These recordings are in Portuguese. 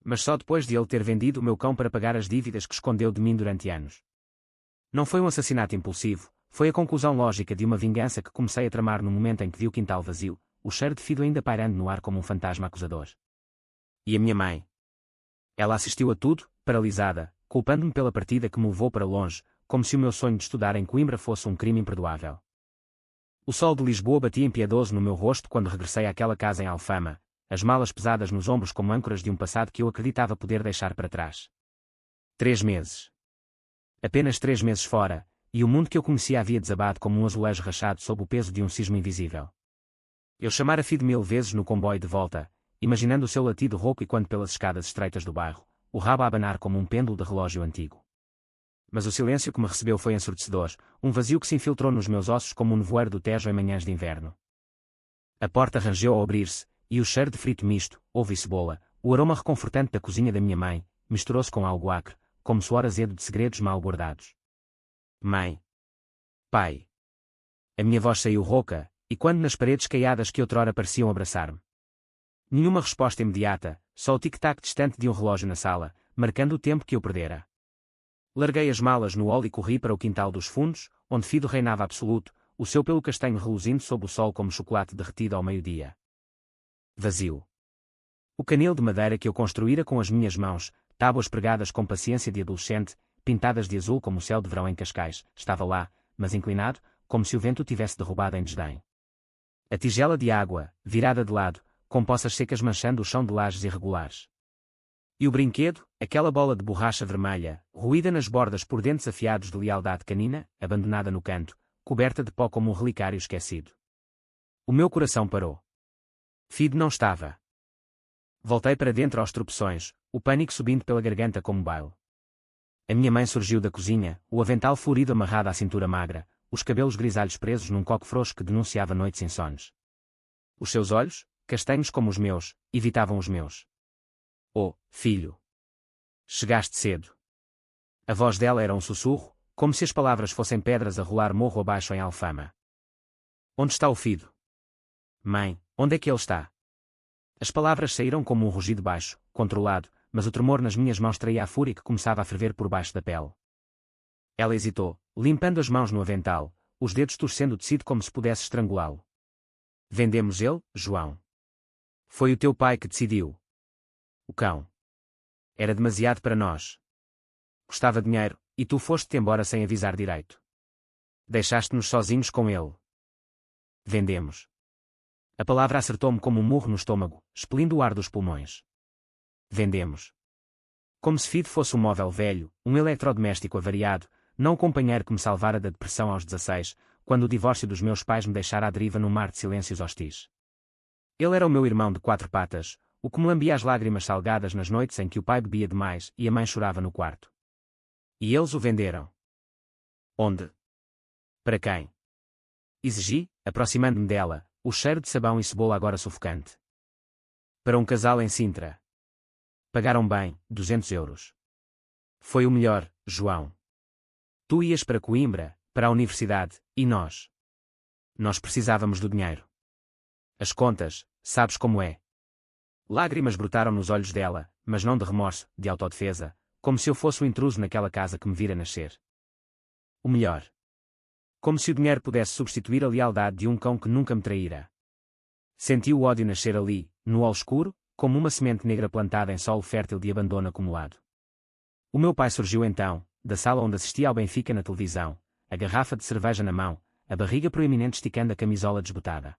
Mas só depois de ele ter vendido o meu cão para pagar as dívidas que escondeu de mim durante anos. Não foi um assassinato impulsivo, foi a conclusão lógica de uma vingança que comecei a tramar no momento em que vi o quintal vazio, o cheiro de fido ainda pairando no ar como um fantasma acusador. E a minha mãe? Ela assistiu a tudo, paralisada, culpando-me pela partida que me levou para longe, como se o meu sonho de estudar em Coimbra fosse um crime imperdoável. O sol de Lisboa batia impiedoso no meu rosto quando regressei àquela casa em Alfama, as malas pesadas nos ombros como âncoras de um passado que eu acreditava poder deixar para trás. 3 meses. Apenas 3 meses fora, e o mundo que eu conhecia havia desabado como um azulejo rachado sob o peso de um sismo invisível. Eu chamara Fido 1000 vezes no comboio de volta, imaginando o seu latido rouco e quando pelas escadas estreitas do bairro, o rabo a abanar como um pêndulo de relógio antigo. Mas o silêncio que me recebeu foi ensurdecedor, um vazio que se infiltrou nos meus ossos como um nevoeiro do Tejo em manhãs de inverno. A porta rangeu ao abrir-se, e o cheiro de frito misto, ovo e cebola, o aroma reconfortante da cozinha da minha mãe, misturou-se com algo acre, como suor azedo de segredos mal guardados. Mãe. Pai. A minha voz saiu rouca, e quando nas paredes caiadas que outrora pareciam abraçar-me. Nenhuma resposta imediata, só o tic-tac distante de um relógio na sala, marcando o tempo que eu perdera. Larguei as malas no hall e corri para o quintal dos fundos, onde Fido reinava absoluto, o seu pelo castanho reluzindo sob o sol como chocolate derretido ao meio-dia. Vazio. O canil de madeira que eu construíra com as minhas mãos, tábuas pregadas com paciência de adolescente, pintadas de azul como o céu de verão em Cascais, estava lá, mas inclinado, como se o vento o tivesse derrubado em desdém. A tigela de água, virada de lado, com poças secas manchando o chão de lajes irregulares. E o brinquedo, aquela bola de borracha vermelha, roída nas bordas por dentes afiados de lealdade canina, abandonada no canto, coberta de pó como um relicário esquecido. O meu coração parou. Fido não estava. Voltei para dentro aos tropeções, o pânico subindo pela garganta como baile. A minha mãe surgiu da cozinha, o avental florido amarrado à cintura magra, os cabelos grisalhos presos num coque frouxo que denunciava noites insones. Os seus olhos, castanhos como os meus, evitavam os meus. Oh, filho! Chegaste cedo. A voz dela era um sussurro, como se as palavras fossem pedras a rolar morro abaixo em Alfama. Onde está o Fido? Mãe, onde é que ele está? As palavras saíram como um rugido baixo, controlado, mas o tremor nas minhas mãos traía a fúria que começava a ferver por baixo da pele. Ela hesitou, limpando as mãos no avental, os dedos torcendo o tecido como se pudesse estrangulá-lo. Vendemos ele, João. Foi o teu pai que decidiu. O cão. Era demasiado para nós. Custava dinheiro, e tu foste-te embora sem avisar direito. Deixaste-nos sozinhos com ele. Vendemos. A palavra acertou-me como um murro no estômago, expelindo o ar dos pulmões. Vendemos. Como se Fido fosse um móvel velho, um eletrodoméstico avariado, não o companheiro que me salvara da depressão aos 16, quando o divórcio dos meus pais me deixara à deriva num mar de silêncios hostis. Ele era o meu irmão de 4 patas, o que me lambia as lágrimas salgadas nas noites em que o pai bebia demais e a mãe chorava no quarto. E eles o venderam. Onde? Para quem? Exigi, aproximando-me dela, o cheiro de sabão e cebola agora sufocante. Para um casal em Sintra. Pagaram bem, 200 euros. Foi o melhor, João. Tu ias para Coimbra, para a universidade, e nós? Nós precisávamos do dinheiro. As contas, sabes como é. Lágrimas brotaram nos olhos dela, mas não de remorso, de autodefesa, como se eu fosse o intruso naquela casa que me vira nascer. O melhor. Como se o dinheiro pudesse substituir a lealdade de um cão que nunca me traíra. Senti o ódio nascer ali, no hall escuro, como uma semente negra plantada em solo fértil de abandono acumulado. O meu pai surgiu então, da sala onde assistia ao Benfica na televisão, a garrafa de cerveja na mão, a barriga proeminente esticando a camisola desbotada.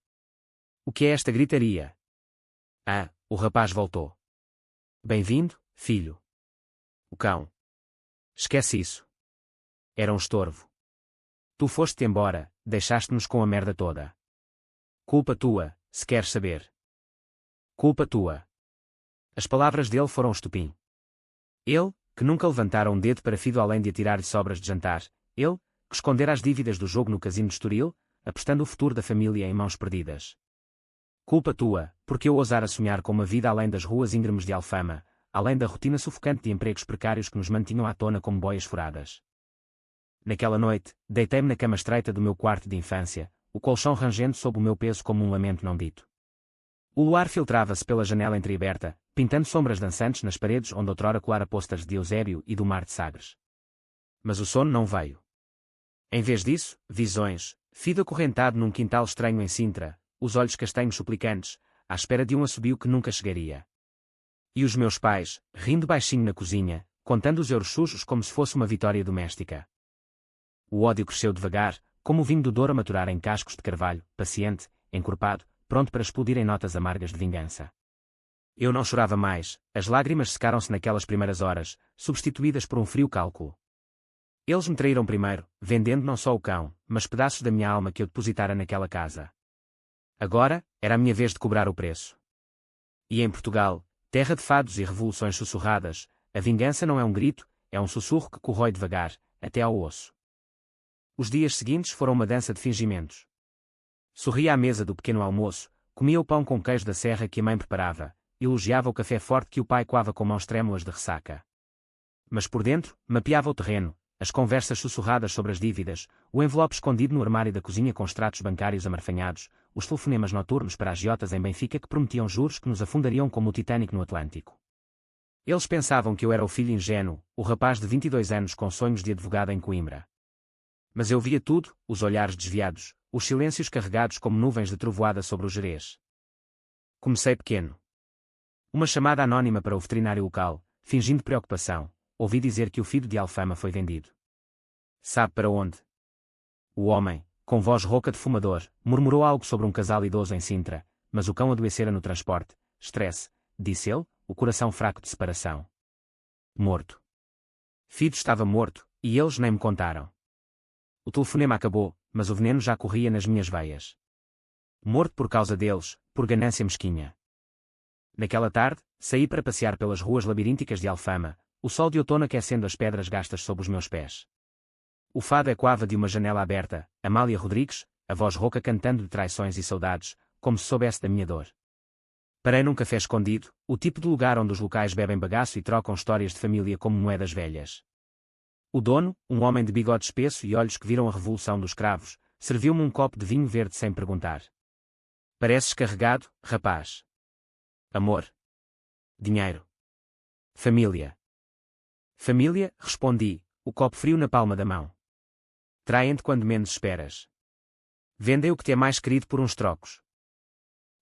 O que é esta gritaria? Ah, o rapaz voltou. Bem-vindo, filho. O cão. Esquece isso. Era um estorvo. Tu foste-te embora, deixaste-nos com a merda toda. Culpa tua, se queres saber. Culpa tua. As palavras dele foram estupim. Ele, que nunca levantara um dedo para Fido além de atirar-lhe sobras de jantar, ele, que escondera as dívidas do jogo no casino de Estoril, apostando o futuro da família em mãos perdidas. Culpa tua, porque eu ousara sonhar com uma vida além das ruas íngremes de Alfama, além da rotina sufocante de empregos precários que nos mantinham à tona como boias furadas. Naquela noite, deitei-me na cama estreita do meu quarto de infância, o colchão rangendo sob o meu peso como um lamento não dito. O luar filtrava-se pela janela entreaberta, pintando sombras dançantes nas paredes onde outrora colara pôsteres de Eusébio e do Mar de Sagres. Mas o sono não veio. Em vez disso, visões, Fido acorrentado num quintal estranho em Sintra, os olhos castanhos suplicantes, à espera de um assobio que nunca chegaria. E os meus pais, rindo baixinho na cozinha, contando os euros sujos como se fosse uma vitória doméstica. O ódio cresceu devagar, como o vinho do Douro a maturar em cascos de carvalho, paciente, encorpado, pronto para explodir em notas amargas de vingança. Eu não chorava mais, as lágrimas secaram-se naquelas primeiras horas, substituídas por um frio cálculo. Eles me traíram primeiro, vendendo não só o cão, mas pedaços da minha alma que eu depositara naquela casa. Agora, era a minha vez de cobrar o preço. E em Portugal, terra de fados e revoluções sussurradas, a vingança não é um grito, é um sussurro que corrói devagar, até ao osso. Os dias seguintes foram uma dança de fingimentos. Sorria à mesa do pequeno almoço, comia o pão com queijo da serra que a mãe preparava, elogiava o café forte que o pai coava com mãos trêmulas de ressaca. Mas por dentro, mapeava o terreno, as conversas sussurradas sobre as dívidas, o envelope escondido no armário da cozinha com extratos bancários amarfanhados, os telefonemas noturnos para agiotas em Benfica que prometiam juros que nos afundariam como o Titanic no Atlântico. Eles pensavam que eu era o filho ingênuo, o rapaz de 22 anos com sonhos de advogado em Coimbra. Mas eu via tudo, os olhares desviados, os silêncios carregados como nuvens de trovoada sobre o Gerês. Comecei pequeno. Uma chamada anónima para o veterinário local, fingindo preocupação, ouvi dizer que o filho de Alfama foi vendido. Sabe para onde? O homem, com voz rouca de fumador, murmurou algo sobre um casal idoso em Sintra, mas o cão adoecera no transporte. Estresse, disse ele, o coração fraco de separação. Morto. Fido estava morto, e eles nem me contaram. O telefonema acabou, mas o veneno já corria nas minhas veias. Morto por causa deles, por ganância mesquinha. Naquela tarde, saí para passear pelas ruas labirínticas de Alfama, o sol de outono aquecendo as pedras gastas sob os meus pés. O fado ecoava de uma janela aberta, Amália Rodrigues, a voz rouca cantando de traições e saudades, como se soubesse da minha dor. Parei num café escondido, o tipo de lugar onde os locais bebem bagaço e trocam histórias de família como moedas velhas. O dono, um homem de bigode espesso e olhos que viram a revolução dos cravos, serviu-me um copo de vinho verde sem perguntar. Pareces carregado, rapaz. Amor. Dinheiro. Família. Família, respondi, o copo frio na palma da mão. Traem-te quando menos esperas. Vendem o que te é mais querido por uns trocos.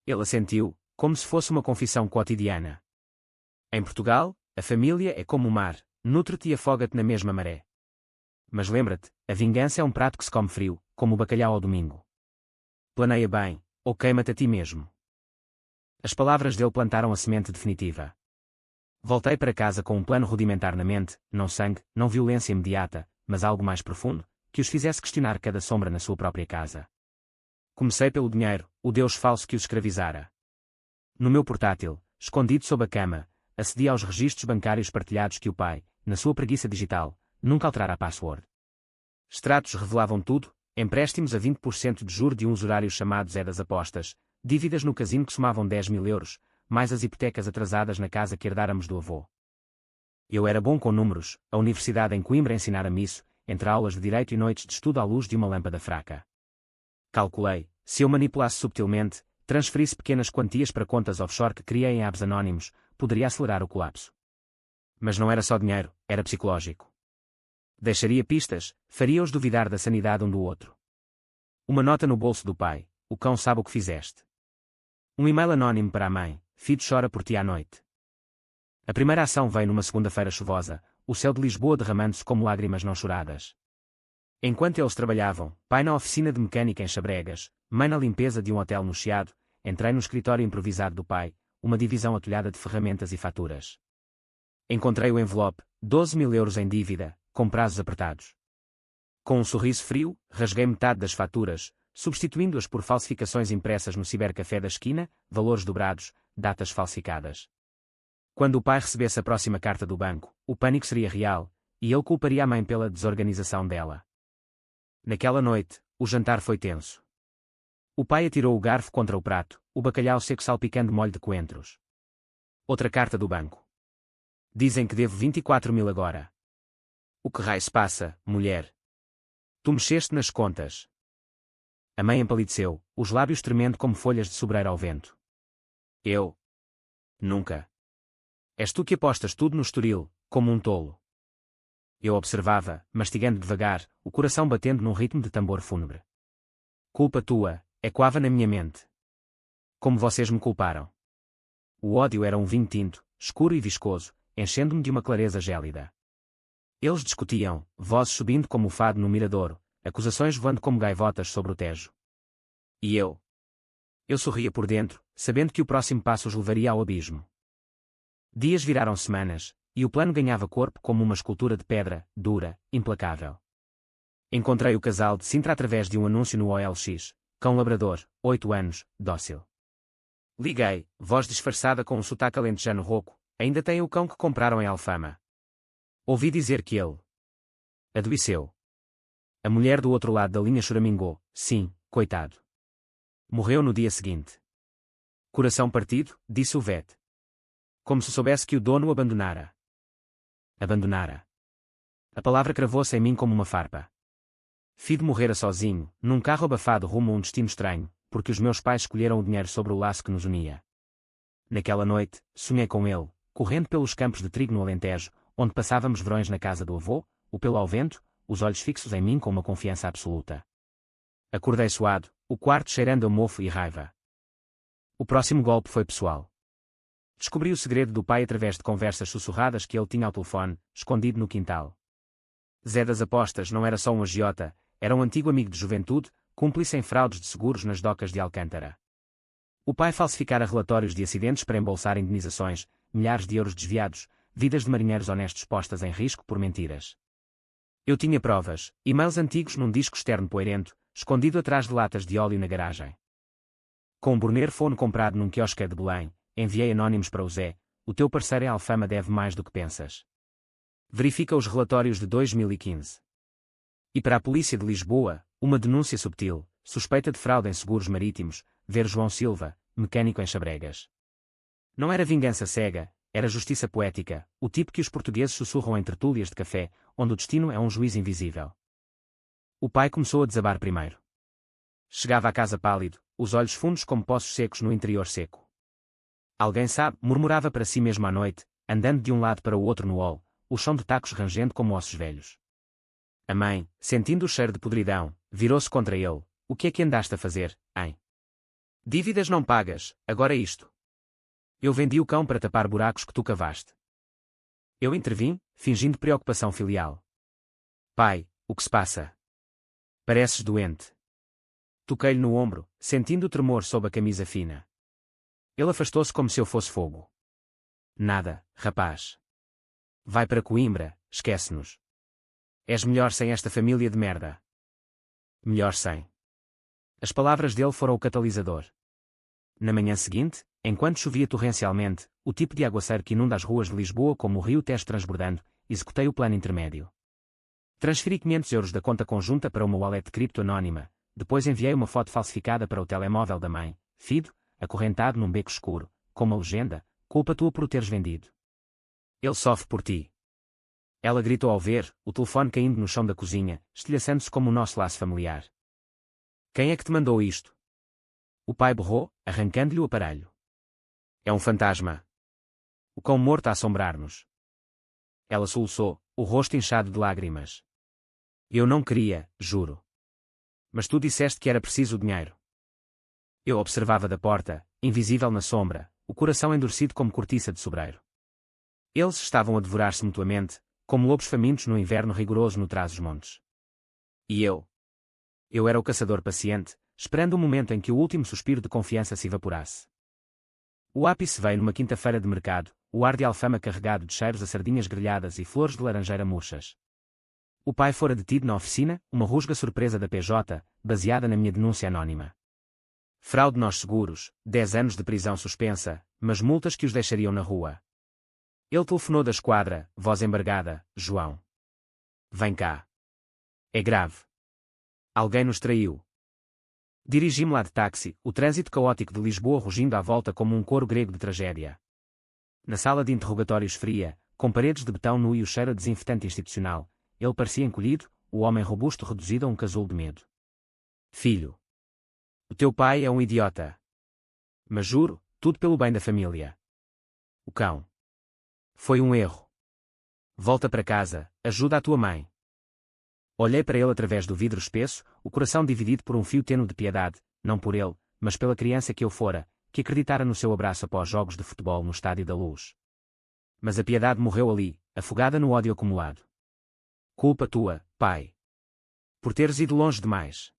Ele assentiu, como se fosse uma confissão cotidiana. Em Portugal, a família é como o mar, nutre-te e afoga-te na mesma maré. Mas lembra-te, a vingança é um prato que se come frio, como o bacalhau ao domingo. Planeia bem, ou queima-te a ti mesmo. As palavras dele plantaram a semente definitiva. Voltei para casa com um plano rudimentar na mente, não sangue, não violência imediata, mas algo mais profundo, que os fizesse questionar cada sombra na sua própria casa. Comecei pelo dinheiro, o deus falso que os escravizara. No meu portátil, escondido sob a cama, acedi aos registros bancários partilhados que o pai, na sua preguiça digital, nunca alterara a password. Extratos revelavam tudo, empréstimos a 20% de juro de um usurário chamado Zé das Apostas, dívidas no casino que somavam 10.000 euros, mais as hipotecas atrasadas na casa que herdáramos do avô. Eu era bom com números, a universidade em Coimbra ensinara-me isso, entre aulas de direito e noites de estudo à luz de uma lâmpada fraca. Calculei, se eu manipulasse subtilmente, transferisse pequenas quantias para contas offshore que criei em apps anónimos, poderia acelerar o colapso. Mas não era só dinheiro, era psicológico. Deixaria pistas, faria-os duvidar da sanidade um do outro. Uma nota no bolso do pai, o cão sabe o que fizeste. Um e-mail anónimo para a mãe, Fido chora por ti à noite. A primeira ação veio numa segunda-feira chuvosa, o céu de Lisboa derramando-se como lágrimas não choradas. Enquanto eles trabalhavam, pai na oficina de mecânica em Xabregas, mãe na limpeza de um hotel no Chiado, entrei no escritório improvisado do pai, uma divisão atulhada de ferramentas e faturas. Encontrei o envelope, 12.000 euros em dívida, com prazos apertados. Com um sorriso frio, rasguei metade das faturas, substituindo-as por falsificações impressas no cibercafé da esquina, valores dobrados, datas falsificadas. Quando o pai recebesse a próxima carta do banco, o pânico seria real, e ele culparia a mãe pela desorganização dela. Naquela noite, o jantar foi tenso. O pai atirou o garfo contra o prato, o bacalhau seco salpicando molho de coentros. Outra carta do banco. Dizem que devo 24.000 agora. O que raio se passa, mulher? Tu mexeste nas contas. A mãe empalideceu, os lábios tremendo como folhas de sobreiro ao vento. Eu? Nunca. És tu que apostas tudo no Estoril, como um tolo. Eu observava, mastigando devagar, o coração batendo num ritmo de tambor fúnebre. Culpa tua, ecoava na minha mente. Como vocês me culparam. O ódio era um vinho tinto, escuro e viscoso, enchendo-me de uma clareza gélida. Eles discutiam, vozes subindo como o fado no miradouro, acusações voando como gaivotas sobre o Tejo. E eu? Eu sorria por dentro, sabendo que o próximo passo os levaria ao abismo. Dias viraram semanas, e o plano ganhava corpo como uma escultura de pedra, dura, implacável. Encontrei o casal de Sintra através de um anúncio no OLX, cão labrador, 8 anos, dócil. Liguei, voz disfarçada com um sotaque alentejano rouco, ainda tem o cão que compraram em Alfama. Ouvi dizer que ele adoeceu. A mulher do outro lado da linha choramingou, sim, coitado. Morreu no dia seguinte. Coração partido, disse o vet. Como se soubesse que o dono o abandonara. Abandonara. A palavra cravou-se em mim como uma farpa. Fido morrera sozinho, num carro abafado rumo a um destino estranho, porque os meus pais escolheram o dinheiro sobre o laço que nos unia. Naquela noite, sonhei com ele, correndo pelos campos de trigo no Alentejo, onde passávamos verões na casa do avô, o pelo ao vento, os olhos fixos em mim com uma confiança absoluta. Acordei suado, o quarto cheirando a mofo e raiva. O próximo golpe foi pessoal. Descobri o segredo do pai através de conversas sussurradas que ele tinha ao telefone, escondido no quintal. Zé das Apostas não era só um agiota, era um antigo amigo de juventude, cúmplice em fraudes de seguros nas docas de Alcântara. O pai falsificara relatórios de acidentes para embolsar indenizações, milhares de euros desviados, vidas de marinheiros honestos postas em risco por mentiras. Eu tinha provas, e-mails antigos num disco externo poeirento, escondido atrás de latas de óleo na garagem. Com um Burner Phone comprado num quiosque de Belém, enviei anónimos para o Zé, o teu parceiro em Alfama deve mais do que pensas. Verifica os relatórios de 2015. E para a polícia de Lisboa, uma denúncia subtil, suspeita de fraude em seguros marítimos, ver João Silva, mecânico em Chabregas. Não era vingança cega, era justiça poética, o tipo que os portugueses sussurram em tertúlias de café, onde o destino é um juiz invisível. O pai começou a desabar primeiro. Chegava à casa pálido, os olhos fundos como poços secos no interior seco. Alguém sabe, murmurava para si mesmo à noite, andando de um lado para o outro no hall, o chão de tacos rangendo como ossos velhos. A mãe, sentindo o cheiro de podridão, virou-se contra ele. O que é que andaste a fazer, hein? Dívidas não pagas, agora isto. Eu vendi o cão para tapar buracos que tu cavaste. Eu intervim, fingindo preocupação filial. Pai, o que se passa? Pareces doente. Toquei-lhe no ombro, sentindo o tremor sob a camisa fina. Ele afastou-se como se eu fosse fogo. Nada, rapaz. Vai para Coimbra, esquece-nos. És melhor sem esta família de merda. Melhor sem. As palavras dele foram o catalisador. Na manhã seguinte, enquanto chovia torrencialmente, o tipo de aguaceiro que inunda as ruas de Lisboa como o rio Tejo transbordando, executei o plano intermédio. Transferi 500 euros da conta conjunta para uma wallet cripto anónima, depois enviei uma foto falsificada para o telemóvel da mãe, Fido, acorrentado num beco escuro, com uma legenda, culpa tua por o teres vendido. Ele sofre por ti. Ela gritou ao ver, o telefone caindo no chão da cozinha, estilhaçando-se como o nosso laço familiar. Quem é que te mandou isto? O pai berrou, arrancando-lhe o aparelho. É um fantasma. O cão morto a assombrar-nos. Ela soluçou, o rosto inchado de lágrimas. Eu não queria, juro. Mas tu disseste que era preciso o dinheiro. Eu observava da porta, invisível na sombra, o coração endurecido como cortiça de sobreiro. Eles estavam a devorar-se mutuamente, como lobos famintos no inverno rigoroso no trás-os-montes. E eu? Eu era o caçador paciente, esperando o momento em que o último suspiro de confiança se evaporasse. O ápice veio numa quinta-feira de mercado, o ar de Alfama carregado de cheiros a sardinhas grelhadas e flores de laranjeira murchas. O pai fora detido na oficina, uma rusga surpresa da PJ, baseada na minha denúncia anónima. Fraude nos seguros, 10 anos de prisão suspensa, mas multas que os deixariam na rua. Ele telefonou da esquadra, voz embargada, João. Vem cá. É grave. Alguém nos traiu. Dirigi-me lá de táxi, o trânsito caótico de Lisboa rugindo à volta como um coro grego de tragédia. Na sala de interrogatórios fria, com paredes de betão nu e o cheiro a desinfetante institucional, ele parecia encolhido, o homem robusto reduzido a um casulo de medo. Filho. O teu pai é um idiota. Mas juro, tudo pelo bem da família. O cão. Foi um erro. Volta para casa, ajuda a tua mãe. Olhei para ele através do vidro espesso, o coração dividido por um fio tênue de piedade, não por ele, mas pela criança que eu fora, que acreditara no seu abraço após jogos de futebol no Estádio da Luz. Mas a piedade morreu ali, afogada no ódio acumulado. Culpa tua, pai. Por teres ido longe demais.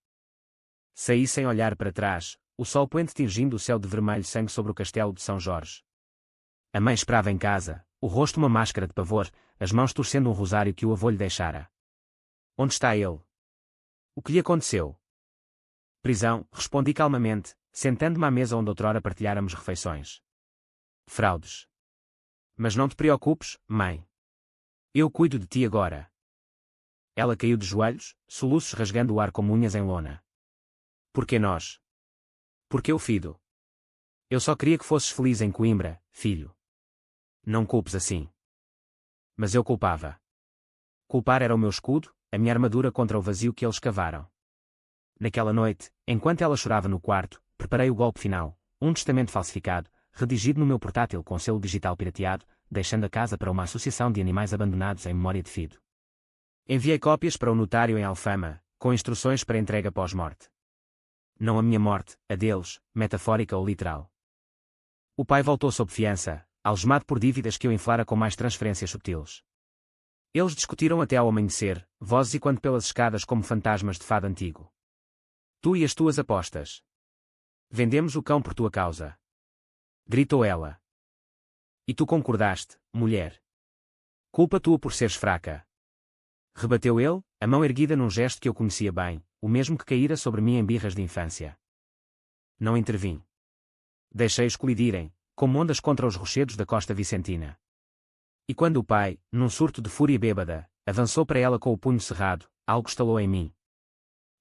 Saí sem olhar para trás, o sol poente tingindo o céu de vermelho sangue sobre o castelo de São Jorge. A mãe esperava em casa, o rosto uma máscara de pavor, as mãos torcendo um rosário que o avô lhe deixara. Onde está ele? O que lhe aconteceu? Prisão, respondi calmamente, sentando-me à mesa onde outrora partilháramos refeições. Fraudes. Mas não te preocupes, mãe. Eu cuido de ti agora. Ela caiu de joelhos, soluços rasgando o ar como unhas em lona. Por que nós? Por que o filho? Eu só queria que fosses feliz em Coimbra, filho. Não culpes assim. Mas eu culpava. Culpar era o meu escudo, a minha armadura contra o vazio que eles cavaram. Naquela noite, enquanto ela chorava no quarto, preparei o golpe final, um testamento falsificado, redigido no meu portátil com selo digital pirateado, deixando a casa para uma associação de animais abandonados em memória de Fido. Enviei cópias para o notário em Alfama, com instruções para entrega pós-morte. Não a minha morte, a deles, metafórica ou literal. O pai voltou sob fiança, algemado por dívidas que eu inflara com mais transferências subtis. Eles discutiram até ao amanhecer, vozes e quando pelas escadas como fantasmas de fado antigo. Tu e as tuas apostas. Vendemos o cão por tua causa. Gritou ela. E tu concordaste, mulher. Culpa tua por seres fraca. Rebateu ele, a mão erguida num gesto que eu conhecia bem, o mesmo que caíra sobre mim em birras de infância. Não intervim. Deixei-os colidirem, como ondas contra os rochedos da costa vicentina. E quando o pai, num surto de fúria bêbada, avançou para ela com o punho cerrado, algo estalou em mim.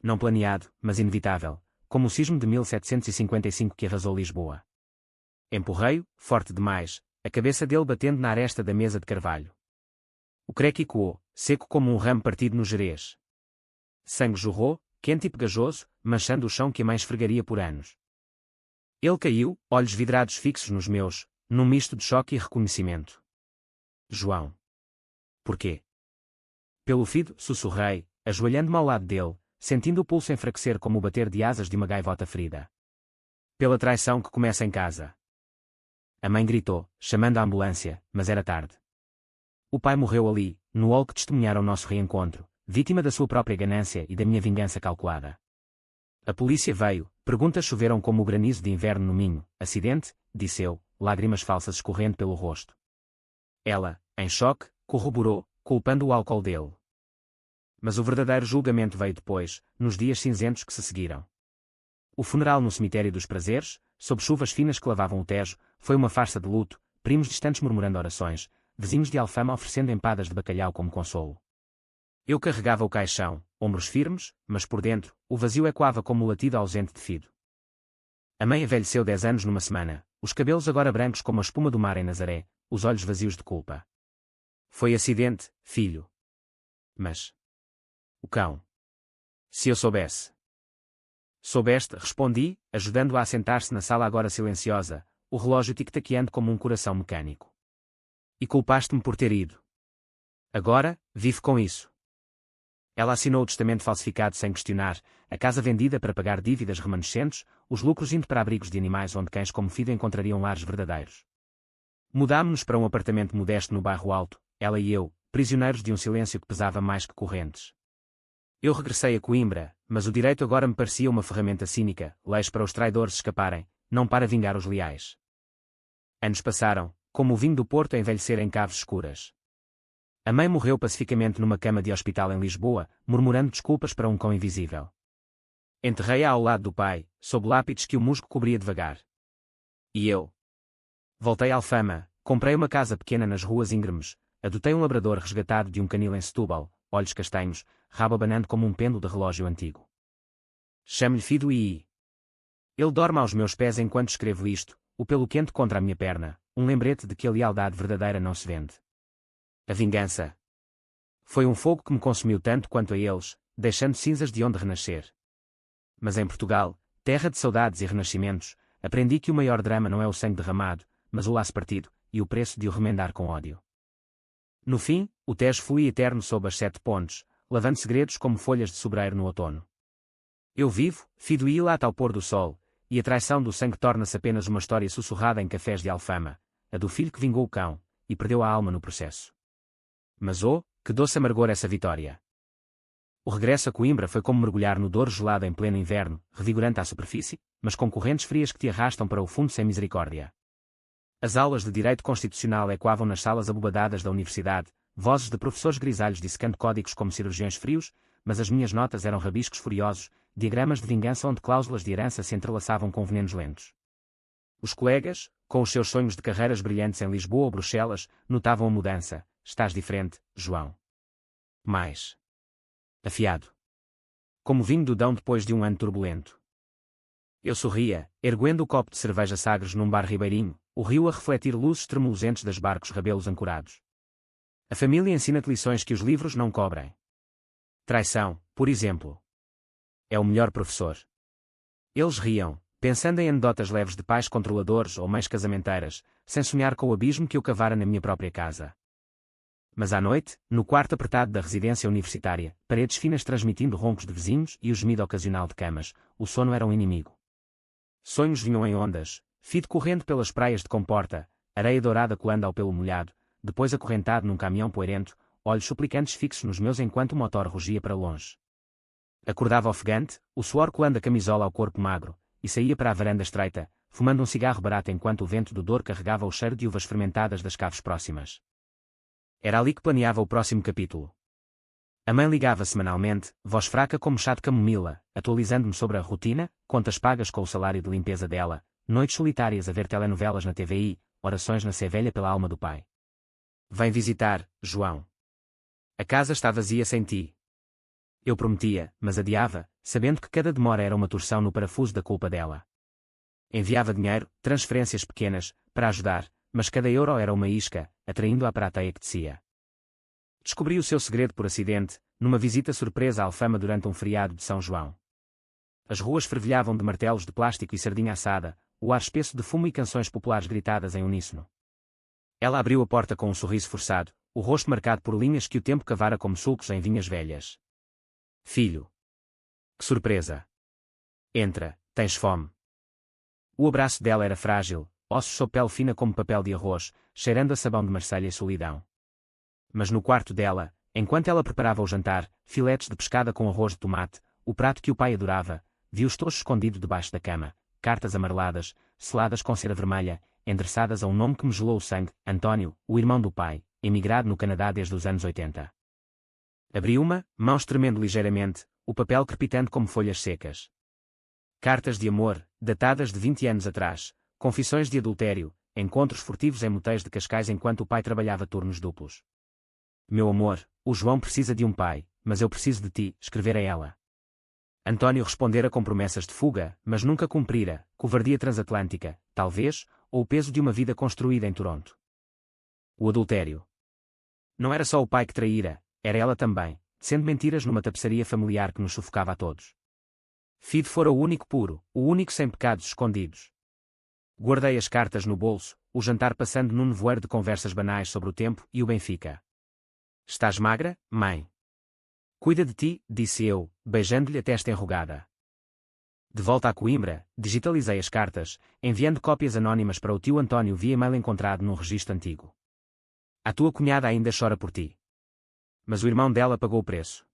Não planeado, mas inevitável, como o sismo de 1755 que arrasou Lisboa. Empurrei-o, forte demais, a cabeça dele batendo na aresta da mesa de carvalho. O creque ecoou, seco como um ramo partido no Jerez. Sangue jorrou, quente e pegajoso, manchando o chão que a mãe esfregaria por anos. Ele caiu, olhos vidrados fixos nos meus, num misto de choque e reconhecimento. João. Porquê? Pelo Fido, sussurrei, ajoelhando-me ao lado dele, sentindo o pulso enfraquecer como o bater de asas de uma gaivota ferida. Pela traição que começa em casa. A mãe gritou, chamando a ambulância, mas era tarde. O pai morreu ali, no hall que testemunharam nosso reencontro, vítima da sua própria ganância e da minha vingança calculada. A polícia veio, perguntas choveram como o granizo de inverno no Minho, acidente, disse eu, lágrimas falsas escorrendo pelo rosto. Ela, em choque, corroborou, culpando o álcool dele. Mas o verdadeiro julgamento veio depois, nos dias cinzentos que se seguiram. O funeral no cemitério dos Prazeres, sob chuvas finas que lavavam o Tejo, foi uma farsa de luto, primos distantes murmurando orações, vizinhos de Alfama oferecendo empadas de bacalhau como consolo. Eu carregava o caixão, ombros firmes, mas por dentro, o vazio ecoava como o latido ausente de Fido. A mãe envelheceu 10 anos numa semana, os cabelos agora brancos como a espuma do mar em Nazaré, os olhos vazios de culpa. Foi acidente, filho. Mas... o cão. Se eu soubesse. Soubeste, respondi, ajudando-a a sentar-se na sala agora silenciosa, o relógio tic-taqueando como um coração mecânico. E culpaste-me por ter ido. Agora, vive com isso. Ela assinou o testamento falsificado sem questionar, a casa vendida para pagar dívidas remanescentes, os lucros indo para abrigos de animais onde cães como Fido encontrariam lares verdadeiros. Mudámo-nos para um apartamento modesto no bairro Alto, ela e eu, prisioneiros de um silêncio que pesava mais que correntes. Eu regressei a Coimbra, mas o direito agora me parecia uma ferramenta cínica, leis para os traidores escaparem, não para vingar os leais. Anos passaram, como o vinho do Porto a envelhecer em caves escuras. A mãe morreu pacificamente numa cama de hospital em Lisboa, murmurando desculpas para um cão invisível. Enterrei-a ao lado do pai, sob lápides que o musgo cobria devagar. E eu? Voltei à Alfama, comprei uma casa pequena nas ruas íngremes, adotei um labrador resgatado de um canil em Setúbal, olhos castanhos, rabo abanando como um pêndulo de relógio antigo. Chamo-lhe Fido e... ele dorme aos meus pés enquanto escrevo isto, o pelo quente contra a minha perna, um lembrete de que a lealdade verdadeira não se vende. A vingança. Foi um fogo que me consumiu tanto quanto a eles, deixando cinzas de onde renascer. Mas em Portugal, terra de saudades e renascimentos, aprendi que o maior drama não é o sangue derramado, mas o laço partido, e o preço de o remendar com ódio. No fim, o Tejo fluía eterno sob as 7 pontes, lavando segredos como folhas de sobreiro no outono. Eu vivo, fido-ia ao pôr do sol, e a traição do sangue torna-se apenas uma história sussurrada em cafés de Alfama, a do filho que vingou o cão, e perdeu a alma no processo. Mas oh, que doce amargor essa vitória! O regresso a Coimbra foi como mergulhar no Douro gelado em pleno inverno, revigorante à superfície, mas com correntes frias que te arrastam para o fundo sem misericórdia. As aulas de Direito Constitucional ecoavam nas salas abobadadas da universidade, vozes de professores grisalhos dissecando códigos como cirurgiões frios, mas as minhas notas eram rabiscos furiosos, diagramas de vingança onde cláusulas de herança se entrelaçavam com venenos lentos. Os colegas, com os seus sonhos de carreiras brilhantes em Lisboa ou Bruxelas, notavam a mudança. Estás diferente, João. Mais afiado. Como vinho do Dão depois de um ano turbulento. Eu sorria, erguendo o copo de cerveja Sagres num bar ribeirinho, o rio a refletir luzes tremuluzentes das barcos rabelos ancorados. A família ensina-te lições que os livros não cobrem. Traição, por exemplo. É o melhor professor. Eles riam, pensando em anedotas leves de pais controladores ou mães casamenteiras, sem sonhar com o abismo que eu cavara na minha própria casa. Mas à noite, no quarto apertado da residência universitária, paredes finas transmitindo roncos de vizinhos e o gemido ocasional de camas, o sono era um inimigo. Sonhos vinham em ondas, fido correndo pelas praias de Comporta, areia dourada colando ao pelo molhado, depois acorrentado num caminhão poeirento, olhos suplicantes fixos nos meus enquanto o motor rugia para longe. Acordava ofegante, o suor colando a camisola ao corpo magro, e saía para a varanda estreita, fumando um cigarro barato enquanto o vento do Douro carregava o cheiro de uvas fermentadas das caves próximas. Era ali que planeava o próximo capítulo. A mãe ligava semanalmente, voz fraca como chá de camomila, atualizando-me sobre a rotina, contas pagas com o salário de limpeza dela, noites solitárias a ver telenovelas na TVI, orações na Sevelha pela alma do pai. Vem visitar, João. A casa está vazia sem ti. Eu prometia, mas adiava, sabendo que cada demora era uma torção no parafuso da culpa dela. Enviava dinheiro, transferências pequenas, para ajudar, mas cada euro era uma isca, atraindo-a para a teia que descia. Descobri o seu segredo por acidente, numa visita surpresa à Alfama durante um feriado de São João. As ruas fervilhavam de martelos de plástico e sardinha assada, o ar espesso de fumo e canções populares gritadas em uníssono. Ela abriu a porta com um sorriso forçado, o rosto marcado por linhas que o tempo cavara como sulcos em vinhas velhas. Filho. Que surpresa. Entra, tens fome. O abraço dela era frágil, ossos sob pele fina como papel de arroz, cheirando a sabão de Marselha e solidão. Mas no quarto dela, enquanto ela preparava o jantar, filetes de pescada com arroz de tomate, o prato que o pai adorava, viu os tojos escondido debaixo da cama, cartas amareladas, seladas com cera vermelha, endereçadas a um nome que me gelou o sangue, António, o irmão do pai, emigrado no Canadá desde os anos 80. Abri uma, mãos tremendo ligeiramente, o papel crepitando como folhas secas. Cartas de amor, datadas de 20 anos atrás, confissões de adultério, encontros furtivos em motéis de Cascais enquanto o pai trabalhava turnos duplos. Meu amor, o João precisa de um pai, mas eu preciso de ti, escrevera ela. António respondera com promessas de fuga, mas nunca cumprira, covardia transatlântica, talvez, ou o peso de uma vida construída em Toronto. O adultério. Não era só o pai que traíra, era ela também, sendo mentiras numa tapeçaria familiar que nos sufocava a todos. Fido fora o único puro, o único sem pecados escondidos. Guardei as cartas no bolso, o jantar passando num nevoeiro de conversas banais sobre o tempo e o Benfica. Estás magra, mãe? Cuida de ti, disse eu, beijando-lhe a testa enrugada. De volta a Coimbra, digitalizei as cartas, enviando cópias anónimas para o tio António via e-mail encontrado num registro antigo. A tua cunhada ainda chora por ti. Mas o irmão dela pagou o preço.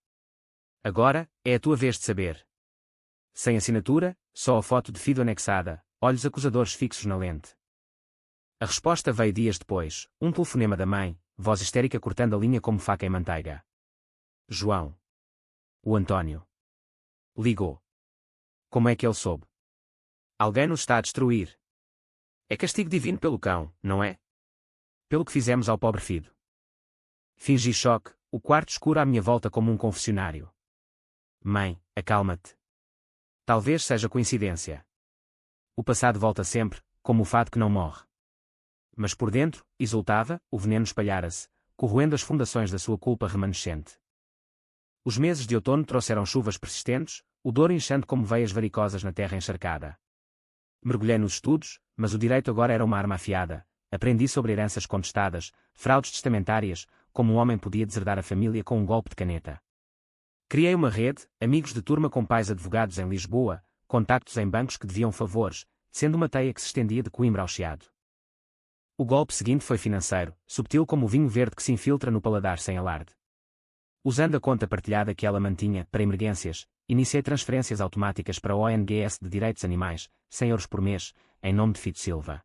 Agora, é a tua vez de saber. Sem assinatura, só a foto de Fido anexada, olhos acusadores fixos na lente. A resposta veio dias depois, um telefonema da mãe, voz histérica cortando a linha como faca em manteiga. João. O António. Ligou. Como é que ele soube? Alguém nos está a destruir. É castigo divino pelo cão, não é? Pelo que fizemos ao pobre Fido. Fingi choque, o quarto escuro à minha volta como um confessionário. Mãe, acalma-te. Talvez seja coincidência. O passado volta sempre, como o fado que não morre. Mas por dentro, exultava, o veneno espalhara-se, corroendo as fundações da sua culpa remanescente. Os meses de outono trouxeram chuvas persistentes, o Douro inchando como veias varicosas na terra encharcada. Mergulhei nos estudos, mas o direito agora era uma arma afiada. Aprendi sobre heranças contestadas, fraudes testamentárias, como um homem podia deserdar a família com um golpe de caneta. Criei uma rede, amigos de turma com pais advogados em Lisboa, contactos em bancos que deviam favores, sendo uma teia que se estendia de Coimbra ao Chiado. O golpe seguinte foi financeiro, subtil como o vinho verde que se infiltra no paladar sem alarde. Usando a conta partilhada que ela mantinha, para emergências, iniciei transferências automáticas para o ONGS de Direitos Animais, 100 euros por mês, em nome de Fito Silva.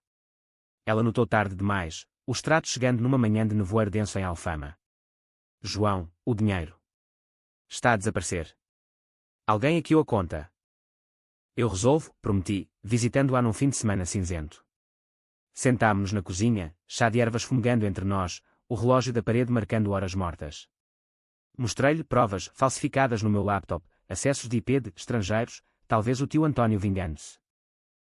Ela notou tarde demais, o extrato chegando numa manhã de nevoeiro denso em Alfama. João, o dinheiro. Está a desaparecer. Alguém aqui o conta. Eu resolvo, prometi, visitando-a num fim de semana cinzento. Sentámo-nos na cozinha, chá de ervas fumegando entre nós, o relógio da parede marcando horas mortas. Mostrei-lhe provas, falsificadas no meu laptop, acessos de IP de estrangeiros, talvez o tio António vingando-se.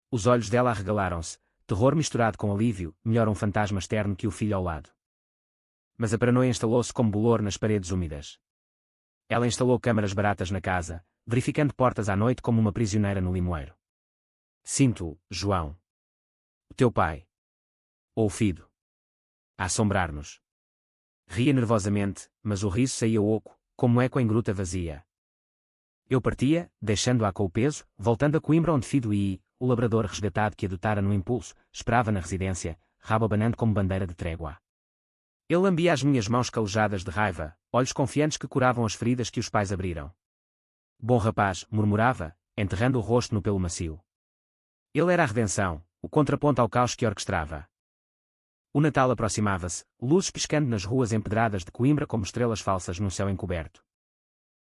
Os olhos dela arregalaram-se, terror misturado com alívio, melhor um fantasma externo que o filho ao lado. Mas a paranoia instalou-se como bolor nas paredes úmidas. Ela instalou câmaras baratas na casa, verificando portas à noite como uma prisioneira no limoeiro. Sinto-o, João. O teu pai. Ou o filho. A assombrar-nos. Ria nervosamente, mas o riso saía oco, como eco em gruta vazia. Eu partia, deixando-a com o peso, voltando a Coimbra onde Fido e o labrador resgatado que adotara no impulso, esperava na residência, rabo abanando como bandeira de trégua. Ele lambia as minhas mãos calejadas de raiva, olhos confiantes que curavam as feridas que os pais abriram. Bom rapaz, murmurava, enterrando o rosto no pelo macio. Ele era a redenção, o contraponto ao caos que orquestrava. O Natal aproximava-se, luzes piscando nas ruas empedradas de Coimbra como estrelas falsas num céu encoberto.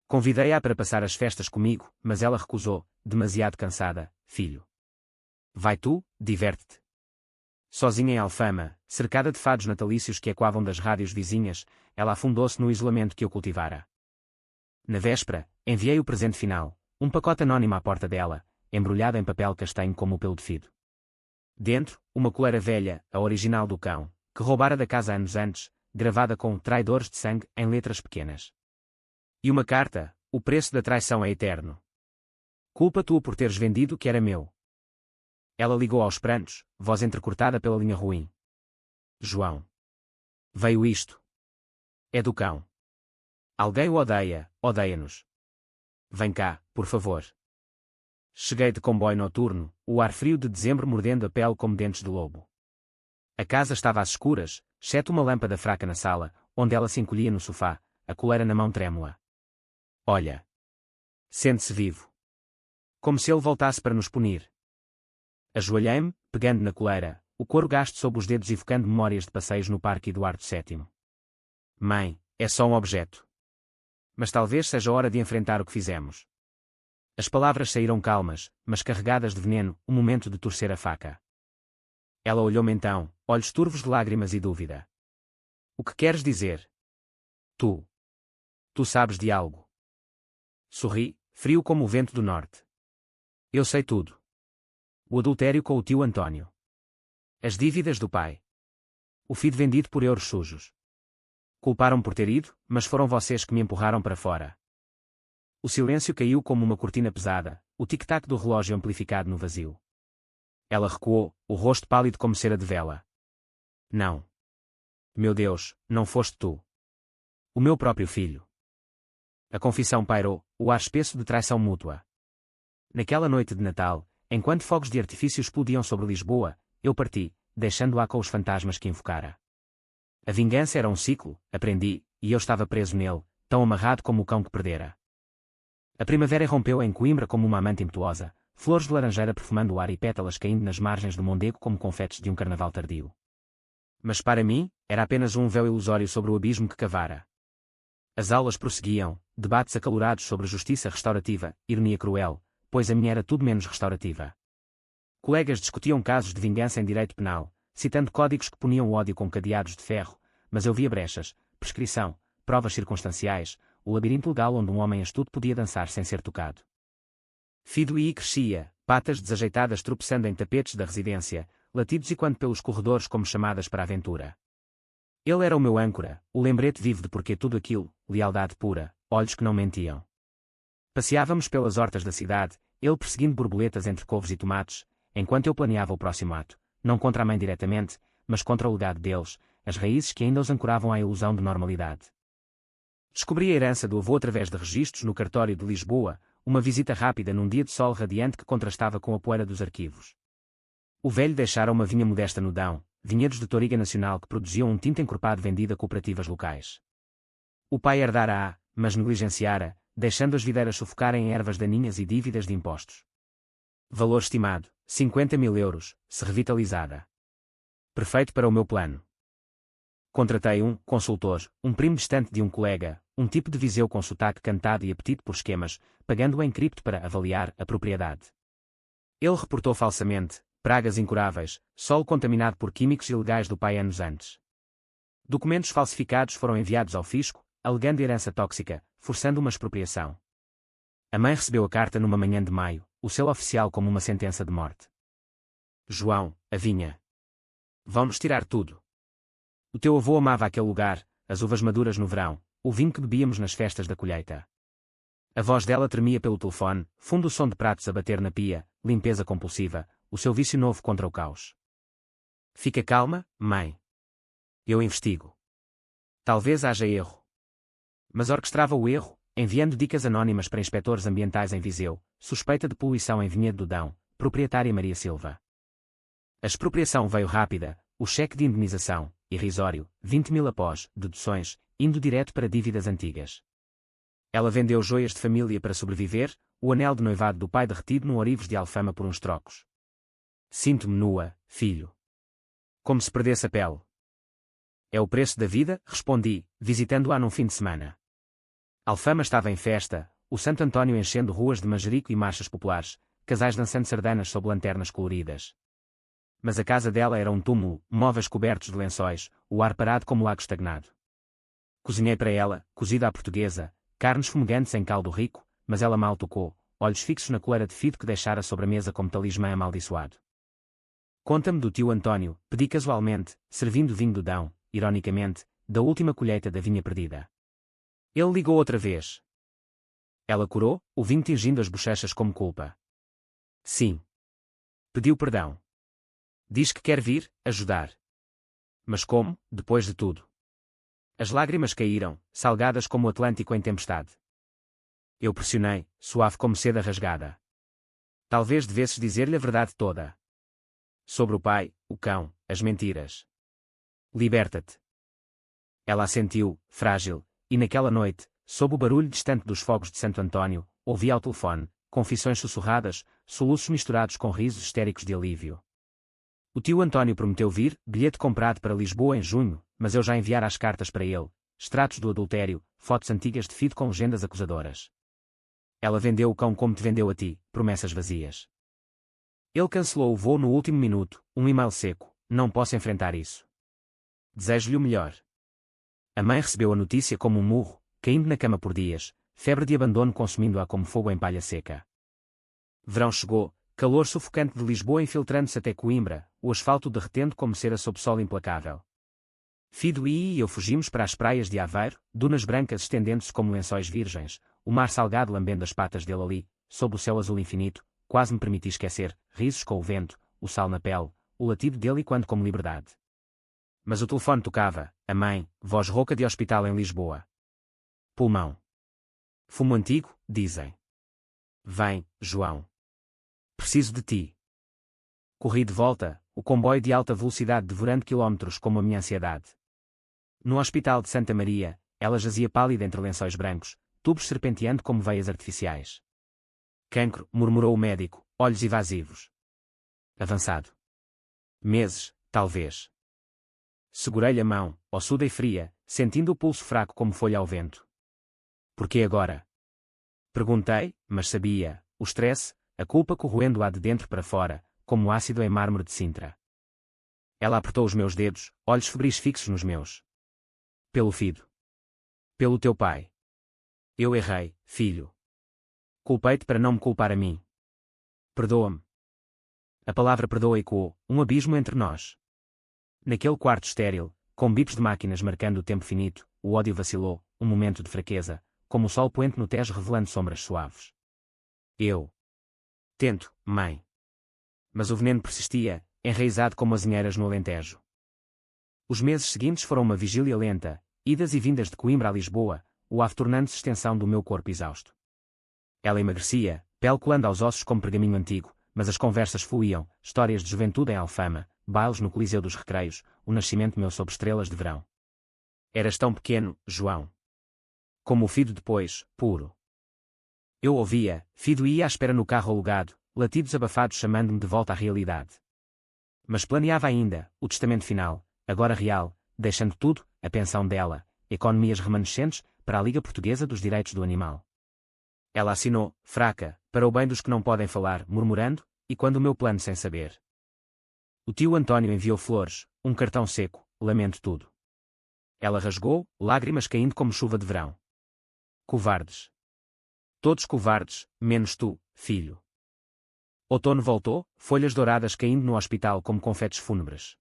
Convidei-a para passar as festas comigo, mas ela recusou, demasiado cansada. Filho. Vai tu, diverte-te. Sozinha em Alfama, cercada de fados natalícios que ecoavam das rádios vizinhas, ela afundou-se no isolamento que eu cultivara. Na véspera, enviei o presente final, um pacote anónimo à porta dela, embrulhado em papel castanho como o pelo de Fido. Dentro, uma coleira velha, a original do cão, que roubara da casa anos antes, gravada com traidores de sangue em letras pequenas. E uma carta, o preço da traição é eterno. Culpa-tu por teres vendido o que era meu. Ela ligou aos prantos, voz entrecortada pela linha ruim. João. Veio isto. É do cão. Alguém o odeia, odeia-nos. Vem cá, por favor. Cheguei de comboio noturno, o ar frio de dezembro mordendo a pele como dentes de lobo. A casa estava às escuras, exceto uma lâmpada fraca na sala, onde ela se encolhia no sofá, a coleira na mão trêmula. Olha. Sente-se vivo. Como se ele voltasse para nos punir. Ajoelhei-me, pegando na coleira, o couro gasto sob os dedos evocando memórias de passeios no Parque Eduardo VII. Mãe, é só um objeto. Mas talvez seja hora de enfrentar o que fizemos. As palavras saíram calmas, mas carregadas de veneno, o momento de torcer a faca. Ela olhou-me então, olhos turvos de lágrimas e dúvida. O que queres dizer? Tu. Tu sabes de algo. Sorri, frio como o vento do norte. Eu sei tudo. O adultério com o tio António. As dívidas do pai. O filho vendido por euros sujos. Culparam-me por ter ido, mas foram vocês que me empurraram para fora. O silêncio caiu como uma cortina pesada, o tic-tac do relógio amplificado no vazio. Ela recuou, o rosto pálido como cera de vela. Não. Meu Deus, não foste tu. O meu próprio filho. A confissão pairou, o ar espesso de traição mútua. Naquela noite de Natal, enquanto fogos de artifício explodiam sobre Lisboa, eu parti, deixando-a com os fantasmas que invocara. A vingança era um ciclo, aprendi, e eu estava preso nele, tão amarrado como o cão que perdera. A primavera irrompeu em Coimbra como uma amante impetuosa, flores de laranjeira perfumando o ar e pétalas caindo nas margens do Mondego como confetes de um carnaval tardio. Mas para mim, era apenas um véu ilusório sobre o abismo que cavara. As aulas prosseguiam, debates acalorados sobre justiça restaurativa, ironia cruel, pois a minha era tudo menos restaurativa. Colegas discutiam casos de vingança em direito penal, citando códigos que puniam o ódio com cadeados de ferro, mas eu via brechas, prescrição, provas circunstanciais, o labirinto legal onde um homem astuto podia dançar sem ser tocado. Fido e crescia, patas desajeitadas tropeçando em tapetes da residência, latidos e quando pelos corredores como chamadas para a aventura. Ele era o meu âncora, o lembrete vivo de porque tudo aquilo, lealdade pura, olhos que não mentiam. Passeávamos pelas hortas da cidade, ele perseguindo borboletas entre couves e tomates, enquanto eu planeava o próximo ato, não contra a mãe diretamente, mas contra o legado deles, as raízes que ainda os ancoravam à ilusão de normalidade. Descobri a herança do avô através de registros no cartório de Lisboa, uma visita rápida num dia de sol radiante que contrastava com a poeira dos arquivos. O velho deixara uma vinha modesta no Dão, vinhedos de Toriga Nacional que produziam um tinto encorpado vendido a cooperativas locais. O pai herdara-a, mas negligenciara, deixando as videiras sufocarem em ervas daninhas e dívidas de impostos. Valor estimado, 50.000 euros, se revitalizada. Perfeito para o meu plano. Contratei um consultor, um primo distante de um colega, um tipo de Viseu com sotaque cantado e apetite por esquemas, pagando-o em cripto para avaliar a propriedade. Ele reportou falsamente, pragas incuráveis, solo contaminado por químicos ilegais do pai anos antes. Documentos falsificados foram enviados ao fisco, alegando herança tóxica, forçando uma expropriação. A mãe recebeu a carta numa manhã de maio, o selo oficial como uma sentença de morte. João, a vinha. Vão-nos tirar tudo. O teu avô amava aquele lugar, as uvas maduras no verão, o vinho que bebíamos nas festas da colheita. A voz dela tremia pelo telefone, fundo o som de pratos a bater na pia, limpeza compulsiva, o seu vício novo contra o caos. Fica calma, mãe. Eu investigo. Talvez haja erro. Mas orquestrava o erro, enviando dicas anónimas para inspectores ambientais em Viseu, suspeita de poluição em Vinhedo do Dão, proprietária Maria Silva. A expropriação veio rápida, o cheque de indenização, irrisório, 20.000 após, deduções, indo direto para dívidas antigas. Ela vendeu joias de família para sobreviver, o anel de noivado do pai derretido no Orivos de Alfama por uns trocos. Sinto-me nua, filho. Como se perdesse a pele. É o preço da vida, respondi, visitando-a num fim de semana. Alfama estava em festa, o Santo António enchendo ruas de manjerico e marchas populares, casais dançando sardanas sob lanternas coloridas. Mas a casa dela era um túmulo, móveis cobertos de lençóis, o ar parado como lago estagnado. Cozinhei para ela, cozida à portuguesa, carnes fumegantes em caldo rico, mas ela mal tocou, olhos fixos na coleira de fito que deixara sobre a mesa como talismã amaldiçoado. Conta-me do tio António, pedi casualmente, servindo vinho do Dão, ironicamente, da última colheita da vinha perdida. Ele ligou outra vez. Ela corou, o vinho tingindo as bochechas como culpa. Sim. Pediu perdão. Diz que quer vir, ajudar. Mas como, depois de tudo? As lágrimas caíram, salgadas como o Atlântico em tempestade. Eu pressionei, suave como seda rasgada. Talvez devesses dizer-lhe a verdade toda. Sobre o pai, o cão, as mentiras. Liberta-te. Ela assentiu, frágil, e naquela noite, sob o barulho distante dos fogos de Santo António, ouvi ao telefone, confissões sussurradas, soluços misturados com risos histéricos de alívio. O tio António prometeu vir, bilhete comprado para Lisboa em junho, mas eu já enviara as cartas para ele, extratos do adultério, fotos antigas de Fido com legendas acusadoras. Ela vendeu o cão como te vendeu a ti, promessas vazias. Ele cancelou o voo no último minuto, um e-mail seco, não posso enfrentar isso. Desejo-lhe o melhor. A mãe recebeu a notícia como um murro, caindo na cama por dias, febre de abandono consumindo-a como fogo em palha seca. Verão chegou, calor sufocante de Lisboa infiltrando-se até Coimbra, o asfalto derretendo como cera sob sol implacável. Fido e eu fugimos para as praias de Aveiro, dunas brancas estendendo-se como lençóis virgens, o mar salgado lambendo as patas dele ali, sob o céu azul infinito, quase me permiti esquecer, risos com o vento, o sal na pele, o latido dele quando como liberdade. Mas o telefone tocava, a mãe, voz rouca de hospital em Lisboa. Pulmão. Fumo antigo, dizem. Vem, João. Preciso de ti. Corri de volta, o comboio de alta velocidade devorando quilómetros como a minha ansiedade. No hospital de Santa Maria, ela jazia pálida entre lençóis brancos, tubos serpenteando como veias artificiais. Cancro, murmurou o médico, olhos evasivos. Avançado. Meses, talvez. Segurei-lhe a mão, ossuda e fria, sentindo o pulso fraco como folha ao vento. Por que agora? Perguntei, mas sabia, o estresse, a culpa corroendo-a de dentro para fora, como ácido em mármore de Sintra. Ela apertou os meus dedos, olhos febris fixos nos meus. Pelo Fido. Pelo teu pai. Eu errei, filho. Culpei-te para não me culpar a mim. Perdoa-me. A palavra perdoa ecoou, um abismo entre nós. Naquele quarto estéril, com bips de máquinas marcando o tempo finito, o ódio vacilou, um momento de fraqueza, como o sol poente no Tejo revelando sombras suaves. Eu. Tento, mãe. Mas o veneno persistia, enraizado como azinheiras no Alentejo. Os meses seguintes foram uma vigília lenta, idas e vindas de Coimbra a Lisboa, o ave tornando-se extensão do meu corpo exausto. Ela emagrecia, pele colando aos ossos como pergaminho antigo, mas as conversas fluíam, histórias de juventude em Alfama, bailes no Coliseu dos Recreios, o nascimento meu sob estrelas de verão. Eras tão pequeno, João. Como o Fido depois, puro. Eu ouvia, Fido ia à espera no carro alugado, latidos abafados chamando-me de volta à realidade. Mas planeava ainda, o testamento final, agora real, deixando tudo, a pensão dela, economias remanescentes, para a Liga Portuguesa dos Direitos do Animal. Ela assinou, fraca, para o bem dos que não podem falar, murmurando, e quando o meu plano sem saber. O tio António enviou flores, um cartão seco, lamento tudo. Ela rasgou, lágrimas caindo como chuva de verão. Covardes. Todos covardes, menos tu, filho. Outono voltou, folhas douradas caindo no hospital como confetes fúnebres.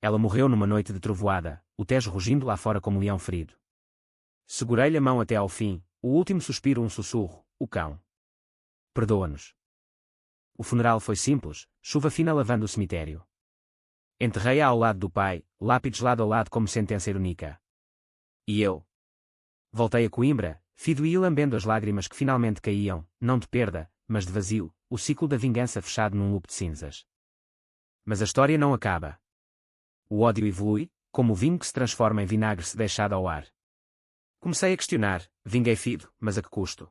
Ela morreu numa noite de trovoada, o Tejo rugindo lá fora como leão ferido. Segurei-lhe a mão até ao fim, o último suspiro um sussurro, o cão. Perdoa-nos. O funeral foi simples, chuva fina lavando o cemitério. Enterrei-a ao lado do pai, lápides lado a lado como sentença irónica. E eu? Voltei a Coimbra, fido e lambendo as lágrimas que finalmente caíam, não de perda, mas de vazio, o ciclo da vingança fechado num loop de cinzas. Mas a história não acaba. O ódio evolui, como o vinho que se transforma em vinagre se deixado ao ar. Comecei a questionar, vinguei Fido, mas a que custo?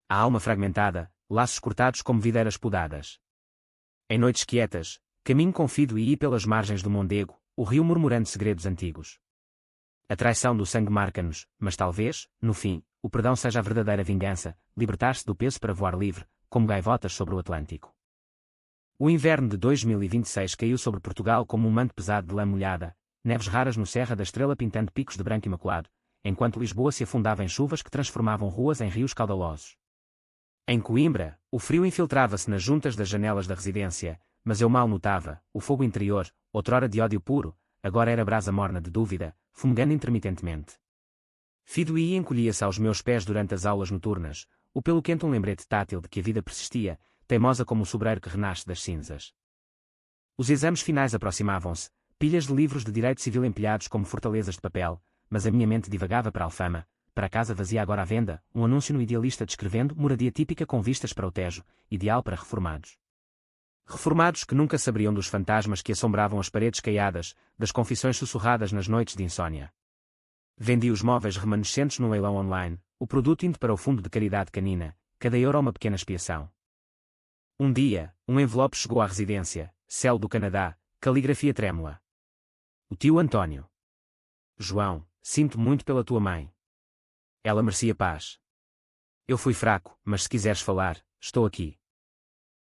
A alma fragmentada, laços cortados como videiras podadas. Em noites quietas, caminho com Fido e pelas margens do Mondego, o rio murmurando segredos antigos. A traição do sangue marca-nos, mas talvez, no fim, o perdão seja a verdadeira vingança, libertar-se do peso para voar livre, como gaivotas sobre o Atlântico. O inverno de 2026 caiu sobre Portugal como um manto pesado de lã molhada, neves raras no Serra da Estrela pintando picos de branco imaculado, enquanto Lisboa se afundava em chuvas que transformavam ruas em rios caudalosos. Em Coimbra, o frio infiltrava-se nas juntas das janelas da residência, mas eu mal notava, o fogo interior, outrora de ódio puro, agora era brasa morna de dúvida, fumegando intermitentemente. Fido e encolhia-se aos meus pés durante as aulas noturnas, o pelo quente um lembrete tátil de que a vida persistia, teimosa como o sobreiro que renasce das cinzas. Os exames finais aproximavam-se, pilhas de livros de direito civil empilhados como fortalezas de papel, mas a minha mente divagava para Alfama, para a casa vazia agora à venda, um anúncio no Idealista descrevendo moradia típica com vistas para o Tejo, ideal para reformados. Reformados que nunca saberiam dos fantasmas que assombravam as paredes caiadas, das confissões sussurradas nas noites de insônia. Vendi os móveis remanescentes no leilão online, o produto indo para o fundo de caridade canina, cada euro uma pequena expiação. Um dia, um envelope chegou à residência, céu do Canadá, caligrafia trêmula. O tio António. João, sinto muito pela tua mãe. Ela merecia paz. Eu fui fraco, mas se quiseres falar, estou aqui.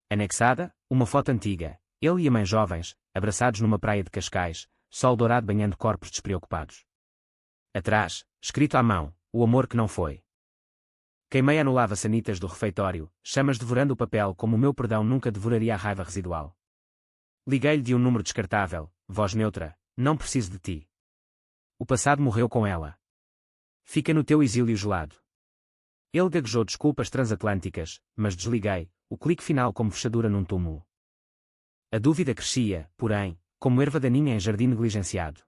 Anexada, uma foto antiga, ele e a mãe jovens, abraçados numa praia de Cascais, sol dourado banhando corpos despreocupados. Atrás, escrito à mão, o amor que não foi. Queimei a no lava-sanitas do refeitório, chamas devorando o papel como o meu perdão nunca devoraria a raiva residual. Liguei-lhe de um número descartável, voz neutra, não preciso de ti. O passado morreu com ela. Fica no teu exílio gelado. Ele gaguejou desculpas transatlânticas, mas desliguei, o clique final como fechadura num túmulo. A dúvida crescia, porém, como erva daninha em jardim negligenciado.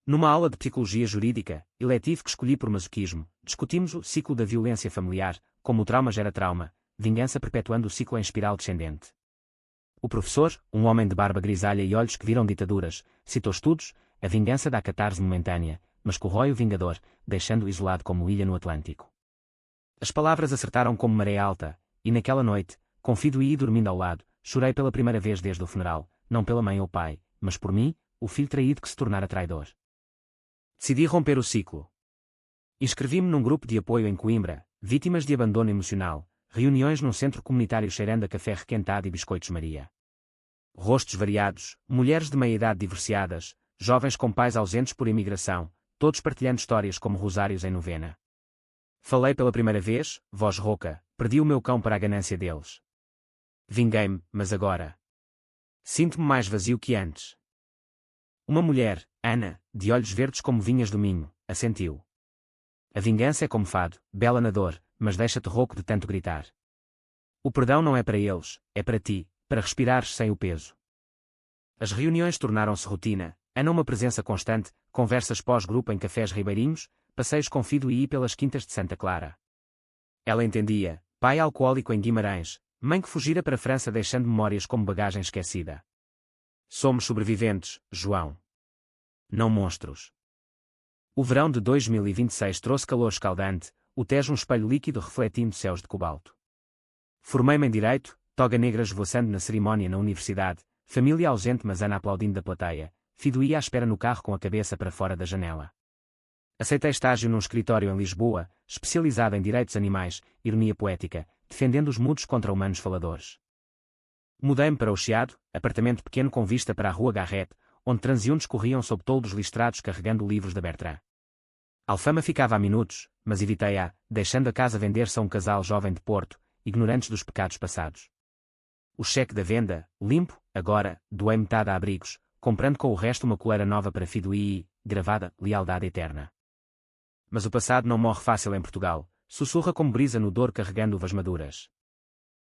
Numa aula de psicologia jurídica, eletivo que escolhi por masoquismo, discutimos o ciclo da violência familiar, como o trauma gera trauma, vingança perpetuando o ciclo em espiral descendente. O professor, um homem de barba grisalha e olhos que viram ditaduras, citou estudos, a vingança dá catarse momentânea, mas corrói o vingador, deixando-o isolado como ilha no Atlântico. As palavras acertaram como maré alta, e naquela noite, com Fido e dormindo ao lado, chorei pela primeira vez desde o funeral, não pela mãe ou pai, mas por mim, o filho traído que se tornara traidor. Decidi romper o ciclo. Inscrevi-me num grupo de apoio em Coimbra, vítimas de abandono emocional, reuniões num centro comunitário cheirando a café requentado e biscoitos Maria. Rostos variados, mulheres de meia-idade divorciadas, jovens com pais ausentes por imigração, todos partilhando histórias como rosários em novena. Falei pela primeira vez, voz rouca, perdi o meu cão para a ganância deles. Vinguei-me, mas agora sinto-me mais vazio que antes. Uma mulher, Ana, de olhos verdes como vinhas do Minho, assentiu. A vingança é como fado, bela na dor, mas deixa-te rouco de tanto gritar. O perdão não é para eles, é para ti, para respirares sem o peso. As reuniões tornaram-se rotina, Ana uma presença constante, conversas pós-grupo em cafés ribeirinhos, passeios com Fido e pelas quintas de Santa Clara. Ela entendia, pai alcoólico em Guimarães, mãe que fugira para a França deixando memórias como bagagem esquecida. Somos sobreviventes, João. Não monstros. O verão de 2026 trouxe calor escaldante, o Tejo um espelho líquido refletindo céus de cobalto. Formei-me em Direito, toga negra esvoaçando na cerimónia na universidade, família ausente mas Ana aplaudindo da plateia, Fido ia à espera no carro com a cabeça para fora da janela. Aceitei estágio num escritório em Lisboa, especializado em direitos animais, ironia poética, defendendo os mudos contra humanos faladores. Mudei-me para o Chiado, apartamento pequeno com vista para a Rua Garrett, onde transeuntes corriam sob toldos listrados carregando livros da Bertrand. Alfama ficava a minutos, mas evitei-a, deixando a casa vender-se a um casal jovem de Porto, ignorantes dos pecados passados. O cheque da venda, limpo, agora, doei metade a abrigos, comprando com o resto uma coleira nova para Fido e, gravada, lealdade eterna. Mas o passado não morre fácil em Portugal, sussurra como brisa no Douro carregando uvas maduras.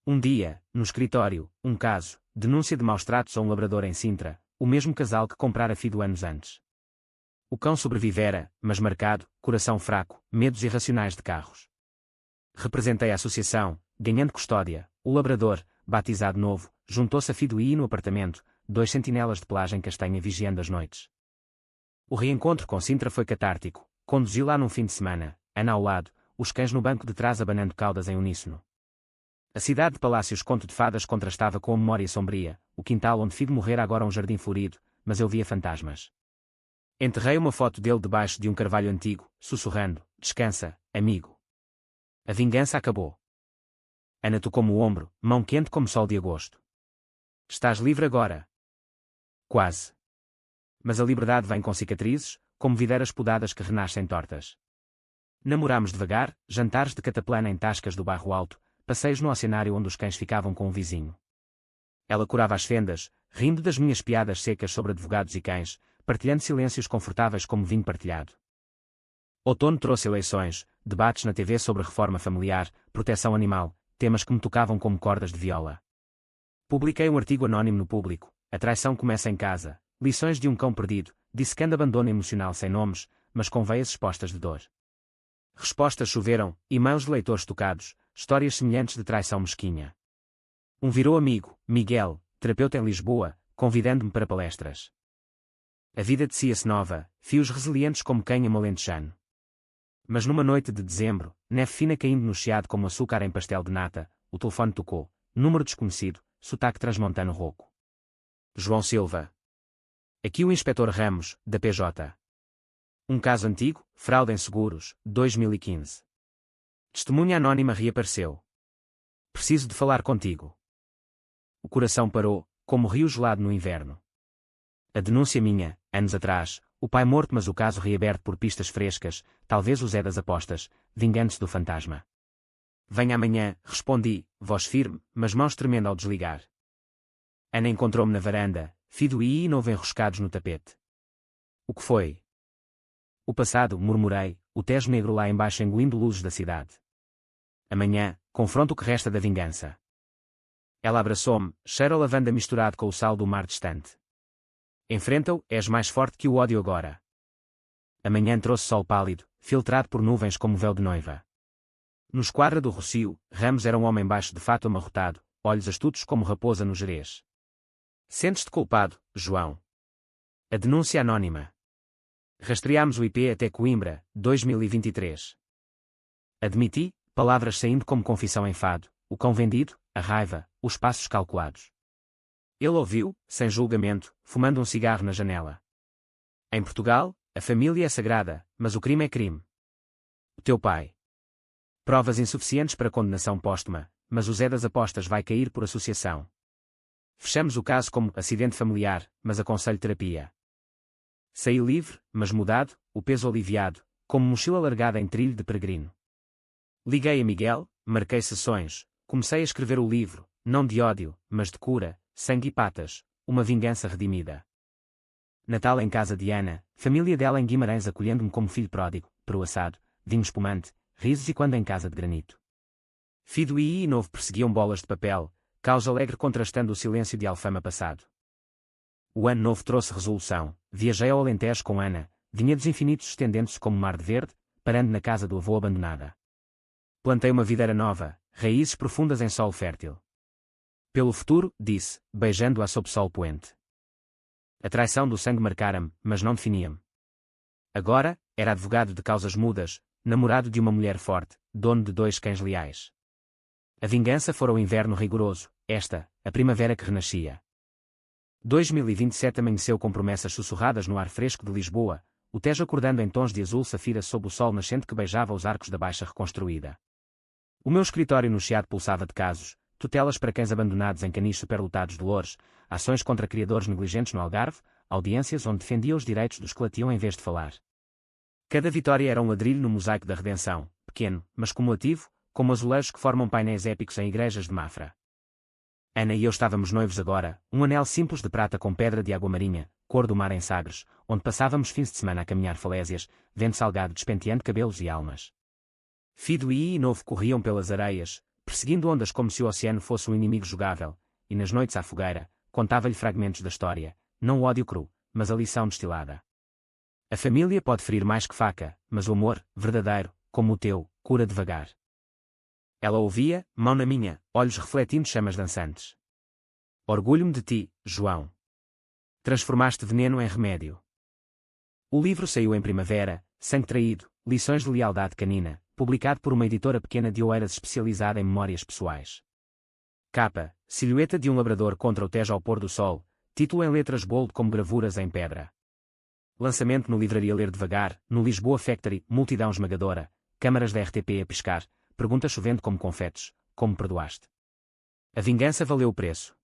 Um dia, no escritório, um caso, denúncia de maus-tratos a um labrador em Sintra, o mesmo casal que comprara Fido anos antes. O cão sobrevivera, mas marcado, coração fraco, medos irracionais de carros. Representei a associação, ganhando custódia, o labrador, batizado novo, juntou-se a Fido no apartamento, 2 sentinelas de pelagem castanha vigiando as noites. O reencontro com Sintra foi catártico, conduzi lá num fim de semana, Ana ao lado, os cães no banco de trás abanando caudas em uníssono. A cidade de Palácios Conto de Fadas contrastava com a memória sombria, o quintal onde Fido morrera agora um jardim florido, mas eu via fantasmas. Enterrei uma foto dele debaixo de um carvalho antigo, sussurrando, descansa, amigo. A vingança acabou. Ana tocou-me o ombro, mão quente como sol de agosto. Estás livre agora? Quase. Mas a liberdade vem com cicatrizes, como videiras podadas que renascem tortas. Namorámos devagar, jantares de cataplana em tascas do bairro alto, passeios no oceanário onde os cães ficavam com o vizinho. Ela curava as fendas, rindo das minhas piadas secas sobre advogados e cães, partilhando silêncios confortáveis como vinho partilhado. Outono trouxe eleições, debates na TV sobre reforma familiar, proteção animal, temas que me tocavam como cordas de viola. Publiquei um artigo anónimo no Público, a traição começa em casa, lições de um cão perdido, dissecando abandono emocional sem nomes, mas com veias expostas de dor. Respostas choveram, e-mails de leitores tocados, histórias semelhantes de traição mesquinha. Um virou amigo, Miguel, terapeuta em Lisboa, convidando-me para palestras. A vida tecia-se nova, fios resilientes como cânhamo alentejano. Mas numa noite de dezembro, neve fina caindo no chiado como açúcar em pastel de nata, o telefone tocou, número desconhecido, sotaque transmontano rouco. João Silva. Aqui o inspetor Ramos, da PJ. Um caso antigo, fraude em seguros, 2015. Testemunha anónima reapareceu. Preciso de falar contigo. O coração parou, como rio gelado no inverno. A denúncia minha, anos atrás, o pai morto mas o caso reaberto por pistas frescas, talvez o Zé das apostas, vingando-se do fantasma. Venha amanhã, respondi, voz firme, mas mãos tremendo ao desligar. Ana encontrou-me na varanda, Fido e novo enroscados no tapete. O que foi? O passado, murmurei, o Tejo negro lá embaixo engolindo luzes da cidade. Amanhã, confronto o que resta da vingança. Ela abraçou-me, cheiro a lavanda misturado com o sal do mar distante. Enfrenta-o, és mais forte que o ódio agora. Amanhã trouxe sol pálido, filtrado por nuvens como véu de noiva. No esquadra do Rocio, Ramos era um homem baixo de fato amarrotado, olhos astutos como raposa no Jerez. Sentes-te culpado, João. A denúncia anónima. Rastreámos o IP até Coimbra, 2023. Admiti, palavras saindo como confissão em fado, o cão vendido, a raiva, os passos calculados. Ele ouviu, sem julgamento, fumando um cigarro na janela. Em Portugal, a família é sagrada, mas o crime é crime. O teu pai. Provas insuficientes para condenação póstuma, mas o Zé das apostas vai cair por associação. Fechamos o caso como acidente familiar, mas aconselho terapia. Saí livre, mas mudado, o peso aliviado, como mochila largada em trilho de peregrino. Liguei a Miguel, marquei sessões, comecei a escrever o livro, não de ódio, mas de cura, sangue e patas, uma vingança redimida. Natal em casa de Ana, família dela em Guimarães acolhendo-me como filho pródigo, peru assado, vinho espumante, risos e quando em casa de granito. Fido e novo perseguiam bolas de papel, caos alegre contrastando o silêncio de Alfama passado. O ano novo trouxe resolução. Viajei ao Alentejo com Ana, vinhedos infinitos estendendo-se como mar de verde, parando na casa do avô abandonada. Plantei uma videira nova, raízes profundas em solo fértil. Pelo futuro, disse, beijando-a sob sol poente. A traição do sangue marcara-me, mas não definia-me. Agora, era advogado de causas mudas, namorado de uma mulher forte, dono de 2 cães leais. A vingança fora o inverno rigoroso, esta, a primavera que renascia. 2027 amanheceu com promessas sussurradas no ar fresco de Lisboa, o Tejo acordando em tons de azul safira sob o sol nascente que beijava os arcos da Baixa reconstruída. O meu escritório no Chiado pulsava de casos, tutelas para cães abandonados em canis superlotados de louros, ações contra criadores negligentes no Algarve, audiências onde defendia os direitos dos que latiam em vez de falar. Cada vitória era um ladrilho no mosaico da redenção, pequeno, mas cumulativo, como azulejos que formam painéis épicos em igrejas de Mafra. Ana e eu estávamos noivos agora, um anel simples de prata com pedra de água marinha, cor do mar em Sagres, onde passávamos fins de semana a caminhar falésias, vento salgado despenteando cabelos e almas. Fido e Novo corriam pelas areias, perseguindo ondas como se o oceano fosse um inimigo jogável, e nas noites à fogueira, contava-lhe fragmentos da história, não o ódio cru, mas a lição destilada. A família pode ferir mais que faca, mas o amor, verdadeiro, como o teu, cura devagar. Ela ouvia, mão na minha, olhos refletindo chamas dançantes. Orgulho-me de ti, João. Transformaste veneno em remédio. O livro saiu em primavera, Sangue Traído, Lições de Lealdade Canina, publicado por uma editora pequena de Oeiras especializada em memórias pessoais. Capa, silhueta de um labrador contra o Tejo ao pôr do sol, título em letras bold como gravuras em pedra. Lançamento no Livraria Ler Devagar, no Lisboa Factory, multidão esmagadora, câmaras da RTP a piscar, pergunta chovendo como confetes, como perdoaste? A vingança valeu o preço.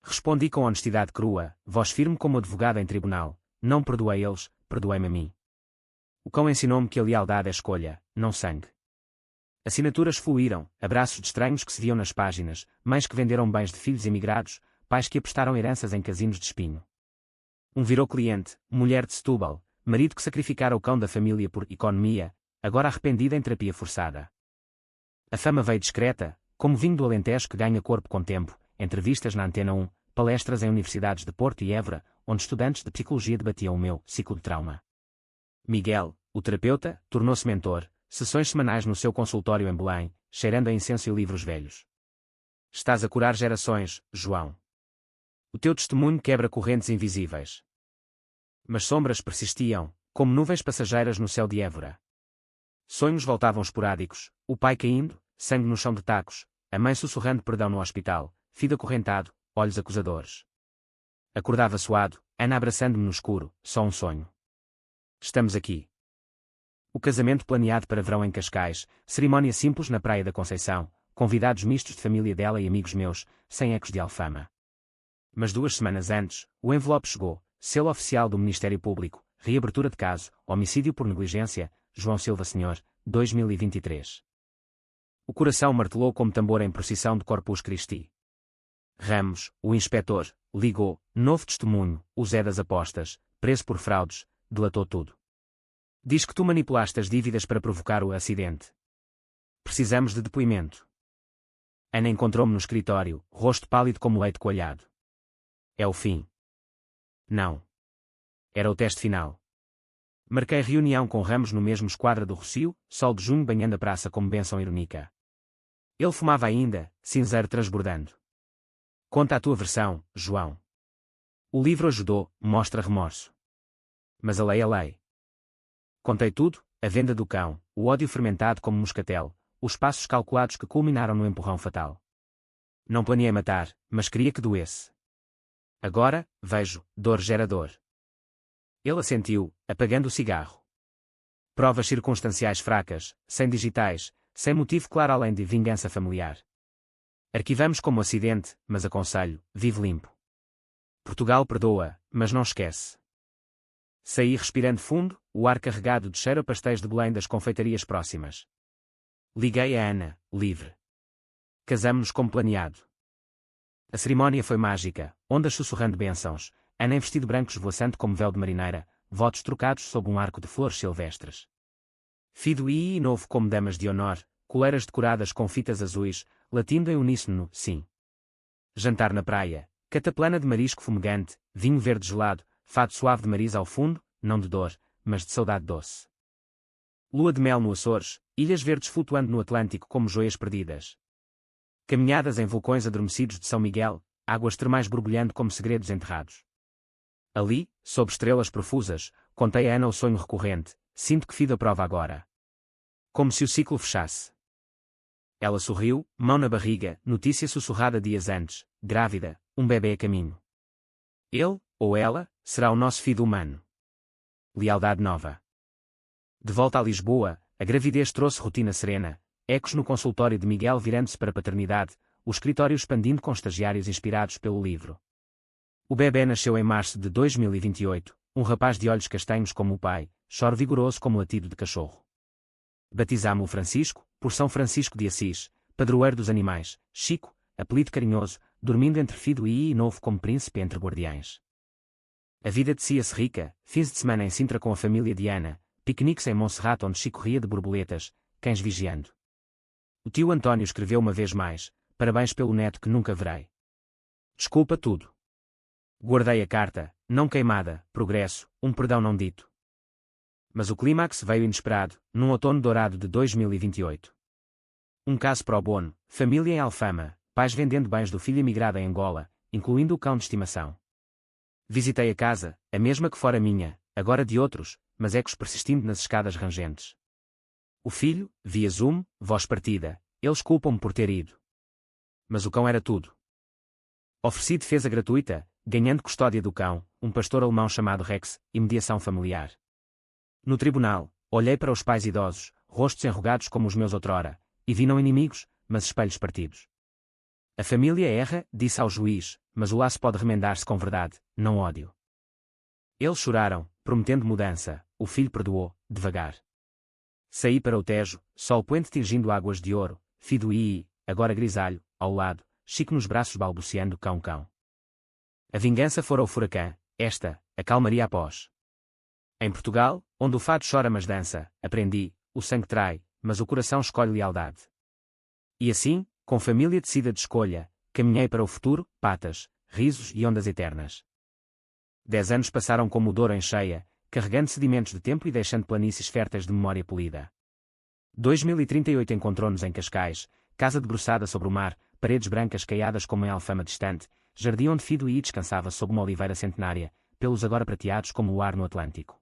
Respondi com honestidade crua, voz firme como advogado em tribunal, não perdoei eles, perdoei-me a mim. O cão ensinou-me que a lealdade é escolha, não sangue. Assinaturas fluíram, abraços de estranhos que se viam nas páginas, mães que venderam bens de filhos emigrados, pais que apostaram heranças em casinos de espinho. Um virou cliente, mulher de Setúbal, marido que sacrificara o cão da família por economia, agora arrependida em terapia forçada. A fama veio discreta, como vinho do Alentejo que ganha corpo com tempo, entrevistas na Antena 1, palestras em universidades de Porto e Évora, onde estudantes de psicologia debatiam o meu ciclo de trauma. Miguel, o terapeuta, tornou-se mentor, sessões semanais no seu consultório em Belém, cheirando a incenso e livros velhos. Estás a curar gerações, João. O teu testemunho quebra correntes invisíveis. Mas sombras persistiam, como nuvens passageiras no céu de Évora. Sonhos voltavam esporádicos, o pai caindo, sangue no chão de tacos, a mãe sussurrando perdão no hospital, filho acorrentado, olhos acusadores. Acordava suado, Ana abraçando-me no escuro, só um sonho. Estamos aqui. O casamento planeado para verão em Cascais, cerimónia simples na Praia da Conceição, convidados mistos de família dela e amigos meus, sem ecos de Alfama. Mas 2 semanas antes, o envelope chegou, selo oficial do Ministério Público, reabertura de caso, homicídio por negligência, João Silva Senhor, 2023. O coração martelou como tambor em procissão de Corpus Christi. Ramos, o inspetor, ligou, novo testemunho, o Zé das apostas, preso por fraudes, delatou tudo. Diz que tu manipulaste as dívidas para provocar o acidente. Precisamos de depoimento. Ana encontrou-me no escritório, rosto pálido como leite coalhado. É o fim. Não. Era o teste final. Marquei reunião com Ramos no mesmo esquadra do Rocio, sol de junho banhando a praça como bênção irónica. Ele fumava ainda, cinzeiro transbordando. Conta a tua versão, João. O livro ajudou, mostra remorso. Mas a lei é lei. Contei tudo, a venda do cão, o ódio fermentado como moscatel, os passos calculados que culminaram no empurrão fatal. Não planeei matar, mas queria que doesse. Agora, vejo, dor gera dor. Ele assentiu, apagando o cigarro. Provas circunstanciais fracas, sem digitais, sem motivo claro além de vingança familiar. Arquivamos como acidente, mas aconselho, vive limpo. Portugal perdoa, mas não esquece. Saí respirando fundo, o ar carregado de cheiro a pastéis de Belém das confeitarias próximas. Liguei a Ana, livre. Casamo-nos como planeado. A cerimónia foi mágica, ondas sussurrando bênçãos, Ana em vestido branco esvoaçante como véu de marineira, votos trocados sob um arco de flores silvestres. Fido e novo como damas de honor, coleiras decoradas com fitas azuis, latindo em uníssono, sim. Jantar na praia, Cataplana de marisco fumegante, vinho verde gelado, fado suave de marisa ao fundo, não de dor, mas de saudade doce. Lua de mel no Açores, ilhas verdes flutuando no Atlântico como joias perdidas. Caminhadas em vulcões adormecidos de São Miguel, águas termais borbulhando como segredos enterrados. Ali, sob estrelas profusas, contei a Ana o sonho recorrente, sinto que fido a prova agora. Como se o ciclo fechasse. Ela sorriu, mão na barriga, notícia sussurrada dias antes, grávida, um bebê a caminho. Ele, ou ela, será o nosso filho humano. Lealdade nova. De volta a Lisboa, a gravidez trouxe rotina serena, ecos no consultório de Miguel virando-se para a paternidade, o escritório expandindo com estagiários inspirados pelo livro. O bebê nasceu em março de 2028, um rapaz de olhos castanhos como o pai, choro vigoroso como latido de cachorro. Batizamo-o Francisco, por São Francisco de Assis, padroeiro dos animais, Chico, apelido carinhoso, dormindo entre fido e novo como príncipe entre guardiães. A vida decia-se rica, fins de semana em Sintra com a família de Ana, piqueniques em Monserrate onde Chico ria de borboletas, cães vigiando. O tio António escreveu uma vez mais, parabéns pelo neto que nunca verei. Desculpa tudo. Guardei a carta, não queimada, progresso, um perdão não dito. Mas o clímax veio inesperado, num outono dourado de 2028. Um caso pro bono, família em Alfama, pais vendendo bens do filho emigrado em Angola, incluindo o cão de estimação. Visitei a casa, a mesma que fora minha, agora de outros, mas ecos persistindo nas escadas rangentes. O filho, via Zoom, voz partida, eles culpam-me por ter ido. Mas o cão era tudo. Ofereci defesa gratuita, ganhando custódia do cão, um pastor alemão chamado Rex, e mediação familiar. No tribunal, olhei para os pais idosos, rostos enrugados como os meus outrora, e vi não inimigos, mas espelhos partidos. A família erra, disse ao juiz, mas o laço pode remendar-se com verdade, não ódio. Eles choraram, prometendo mudança, o filho perdoou, devagar. Saí para o Tejo, sol poente tingindo águas de ouro, fido e, agora grisalho, ao lado, Chico nos braços balbuciando cão-cão. A vingança fora o furacão, esta, a calmaria após. Em Portugal, onde o fado chora mas dança, aprendi, o sangue trai, mas o coração escolhe lealdade. E assim, com família decida de escolha, caminhei para o futuro, patas, risos e ondas eternas. 10 anos passaram como o Douro em cheia, carregando sedimentos de tempo e deixando planícies férteis de memória polida. 2038 encontrou-nos em Cascais, casa debruçada sobre o mar, paredes brancas caiadas como em Alfama distante, jardim onde Fido I descansava sob uma oliveira centenária, pelos agora prateados como o ar no Atlântico.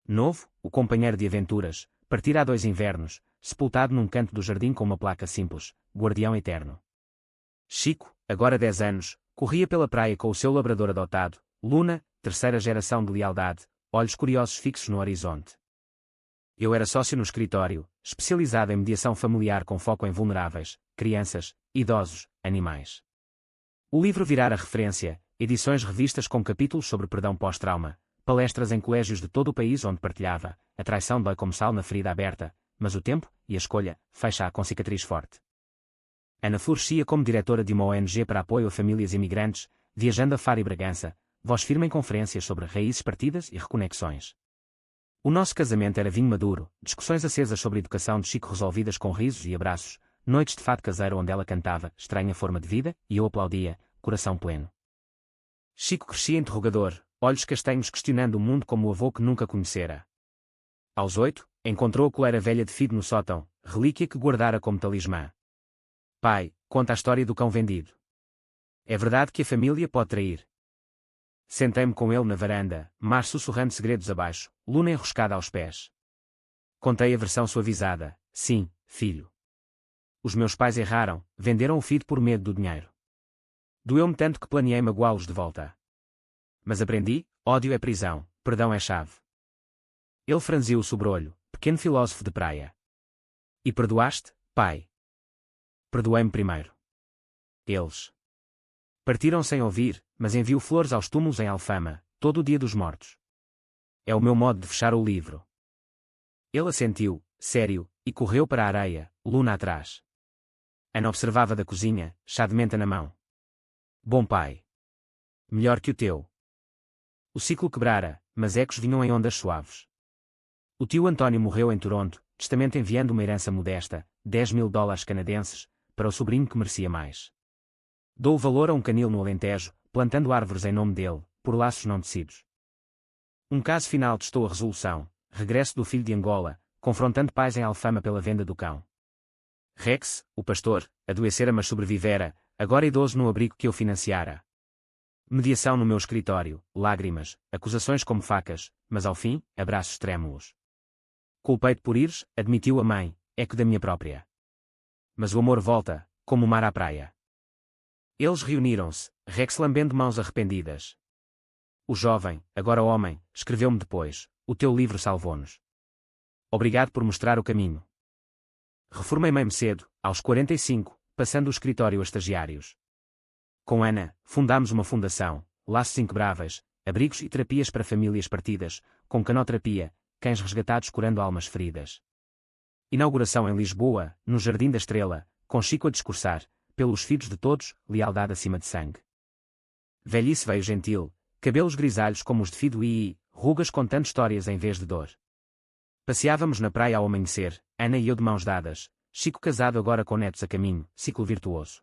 Novo, o companheiro de aventuras, partira há 2 invernos, sepultado num canto do jardim com uma placa simples, guardião eterno. Chico, agora 10 anos, corria pela praia com o seu labrador adotado, Luna, terceira geração de lealdade, olhos curiosos fixos no horizonte. Eu era sócio no escritório, especializado em mediação familiar com foco em vulneráveis, crianças, idosos, animais. O livro virara referência, edições revistas com capítulos sobre perdão pós-trauma, palestras em colégios de todo o país onde partilhava, a traição dói como sal na ferida aberta, mas o tempo, e a escolha, fecha-a com cicatriz forte. Ana florescia como diretora de uma ONG para apoio a famílias imigrantes, viajando a Faro e Bragança, voz firme em conferências sobre raízes partidas e reconexões. O nosso casamento era vinho maduro, discussões acesas sobre educação de Chico resolvidas com risos e abraços, noites de fado caseiro onde ela cantava, estranha forma de vida, e eu aplaudia, coração pleno. Chico crescia interrogador, olhos castanhos questionando o mundo como o avô que nunca conhecera. Aos 8, encontrou a coleira velha de Fido no sótão, relíquia que guardara como talismã. Pai, conta a história do cão vendido. É verdade que a família pode trair. Sentei-me com ele na varanda, mar sussurrando segredos abaixo, luna enroscada aos pés. Contei a versão suavizada, sim, filho. Os meus pais erraram, venderam o Fido por medo do dinheiro. Doeu-me tanto que planeei magoá-los de volta. Mas aprendi, ódio é prisão, perdão é chave. Ele franziu o sobrolho, pequeno filósofo de praia. E perdoaste, pai? Perdoei-me primeiro. Eles partiram sem ouvir, mas envio flores aos túmulos em Alfama, todo o dia dos mortos. É o meu modo de fechar o livro. Ele assentiu, sério, e correu para a areia, Luna atrás. Ana observava da cozinha, chá de menta na mão. Bom pai. Melhor que o teu. O ciclo quebrara, mas ecos vinham em ondas suaves. O tio António morreu em Toronto, testamento enviando uma herança modesta, $10.000 canadenses, para o sobrinho que merecia mais. Dou o valor a um canil no Alentejo, plantando árvores em nome dele, por laços não tecidos. Um caso final testou a resolução, regresso do filho de Angola, confrontando pais em Alfama pela venda do cão. Rex, o pastor, adoecera mas sobrevivera, agora idoso no abrigo que eu financiara. Mediação no meu escritório, lágrimas, acusações como facas, mas ao fim, abraços trêmulos. Culpei-te por ires, admitiu a mãe, eco da minha própria. Mas o amor volta, como o mar à praia. Eles reuniram-se, Rex lambendo mãos arrependidas. O jovem, agora homem, escreveu-me depois: o teu livro salvou-nos. Obrigado por mostrar o caminho. Reformei-me cedo, aos 45, passando o escritório a estagiários. Com Ana, fundámos uma fundação, Laços Inquebráveis, abrigos e terapias para famílias partidas, com canoterapia, cães resgatados curando almas feridas. Inauguração em Lisboa, no Jardim da Estrela, com Chico a discursar, pelos filhos de todos, lealdade acima de sangue. Velhice veio gentil, cabelos grisalhos como os de Fido e rugas contando histórias em vez de dor. Passeávamos na praia ao amanhecer, Ana e eu de mãos dadas, Chico casado agora com netos a caminho, ciclo virtuoso.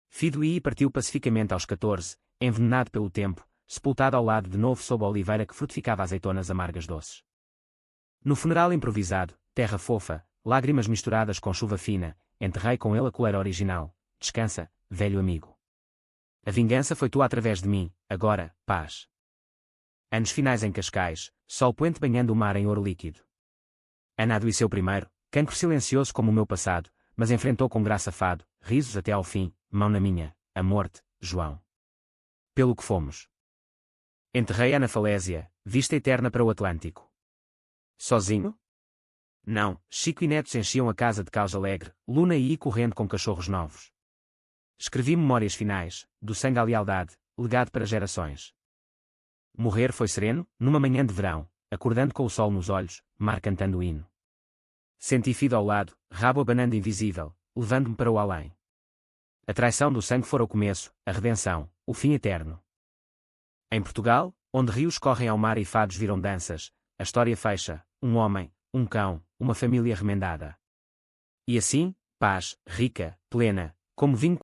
Fido partiu pacificamente aos 14, envenenado pelo tempo, sepultado ao lado de novo sob a oliveira que frutificava azeitonas amargas doces. No funeral improvisado, terra fofa, lágrimas misturadas com chuva fina, enterrei com ele a coleira original. Descansa, velho amigo. A vingança foi tua através de mim, agora, paz. Anos finais em Cascais, sol poente banhando o mar em ouro líquido. Ana adoeceu primeiro, cancro silencioso como o meu passado, mas enfrentou com graça fado, risos até ao fim, mão na minha, a morte, João. Pelo que fomos. Enterrei Ana falésia, vista eterna para o Atlântico. Sozinho? Não, Chico e netos enchiam a casa de causa alegre, Luna e correndo com cachorros novos. Escrevi memórias finais, do sangue à lealdade, legado para gerações. Morrer foi sereno, numa manhã de verão, acordando com o sol nos olhos, mar cantando o hino. Senti Fido ao lado, rabo abanando invisível, levando-me para o além. A traição do sangue fora o começo, a redenção, o fim eterno. Em Portugal, onde rios correm ao mar e fados viram danças, a história fecha, um homem, um cão, uma família remendada. E assim, paz, rica, plena, como vinho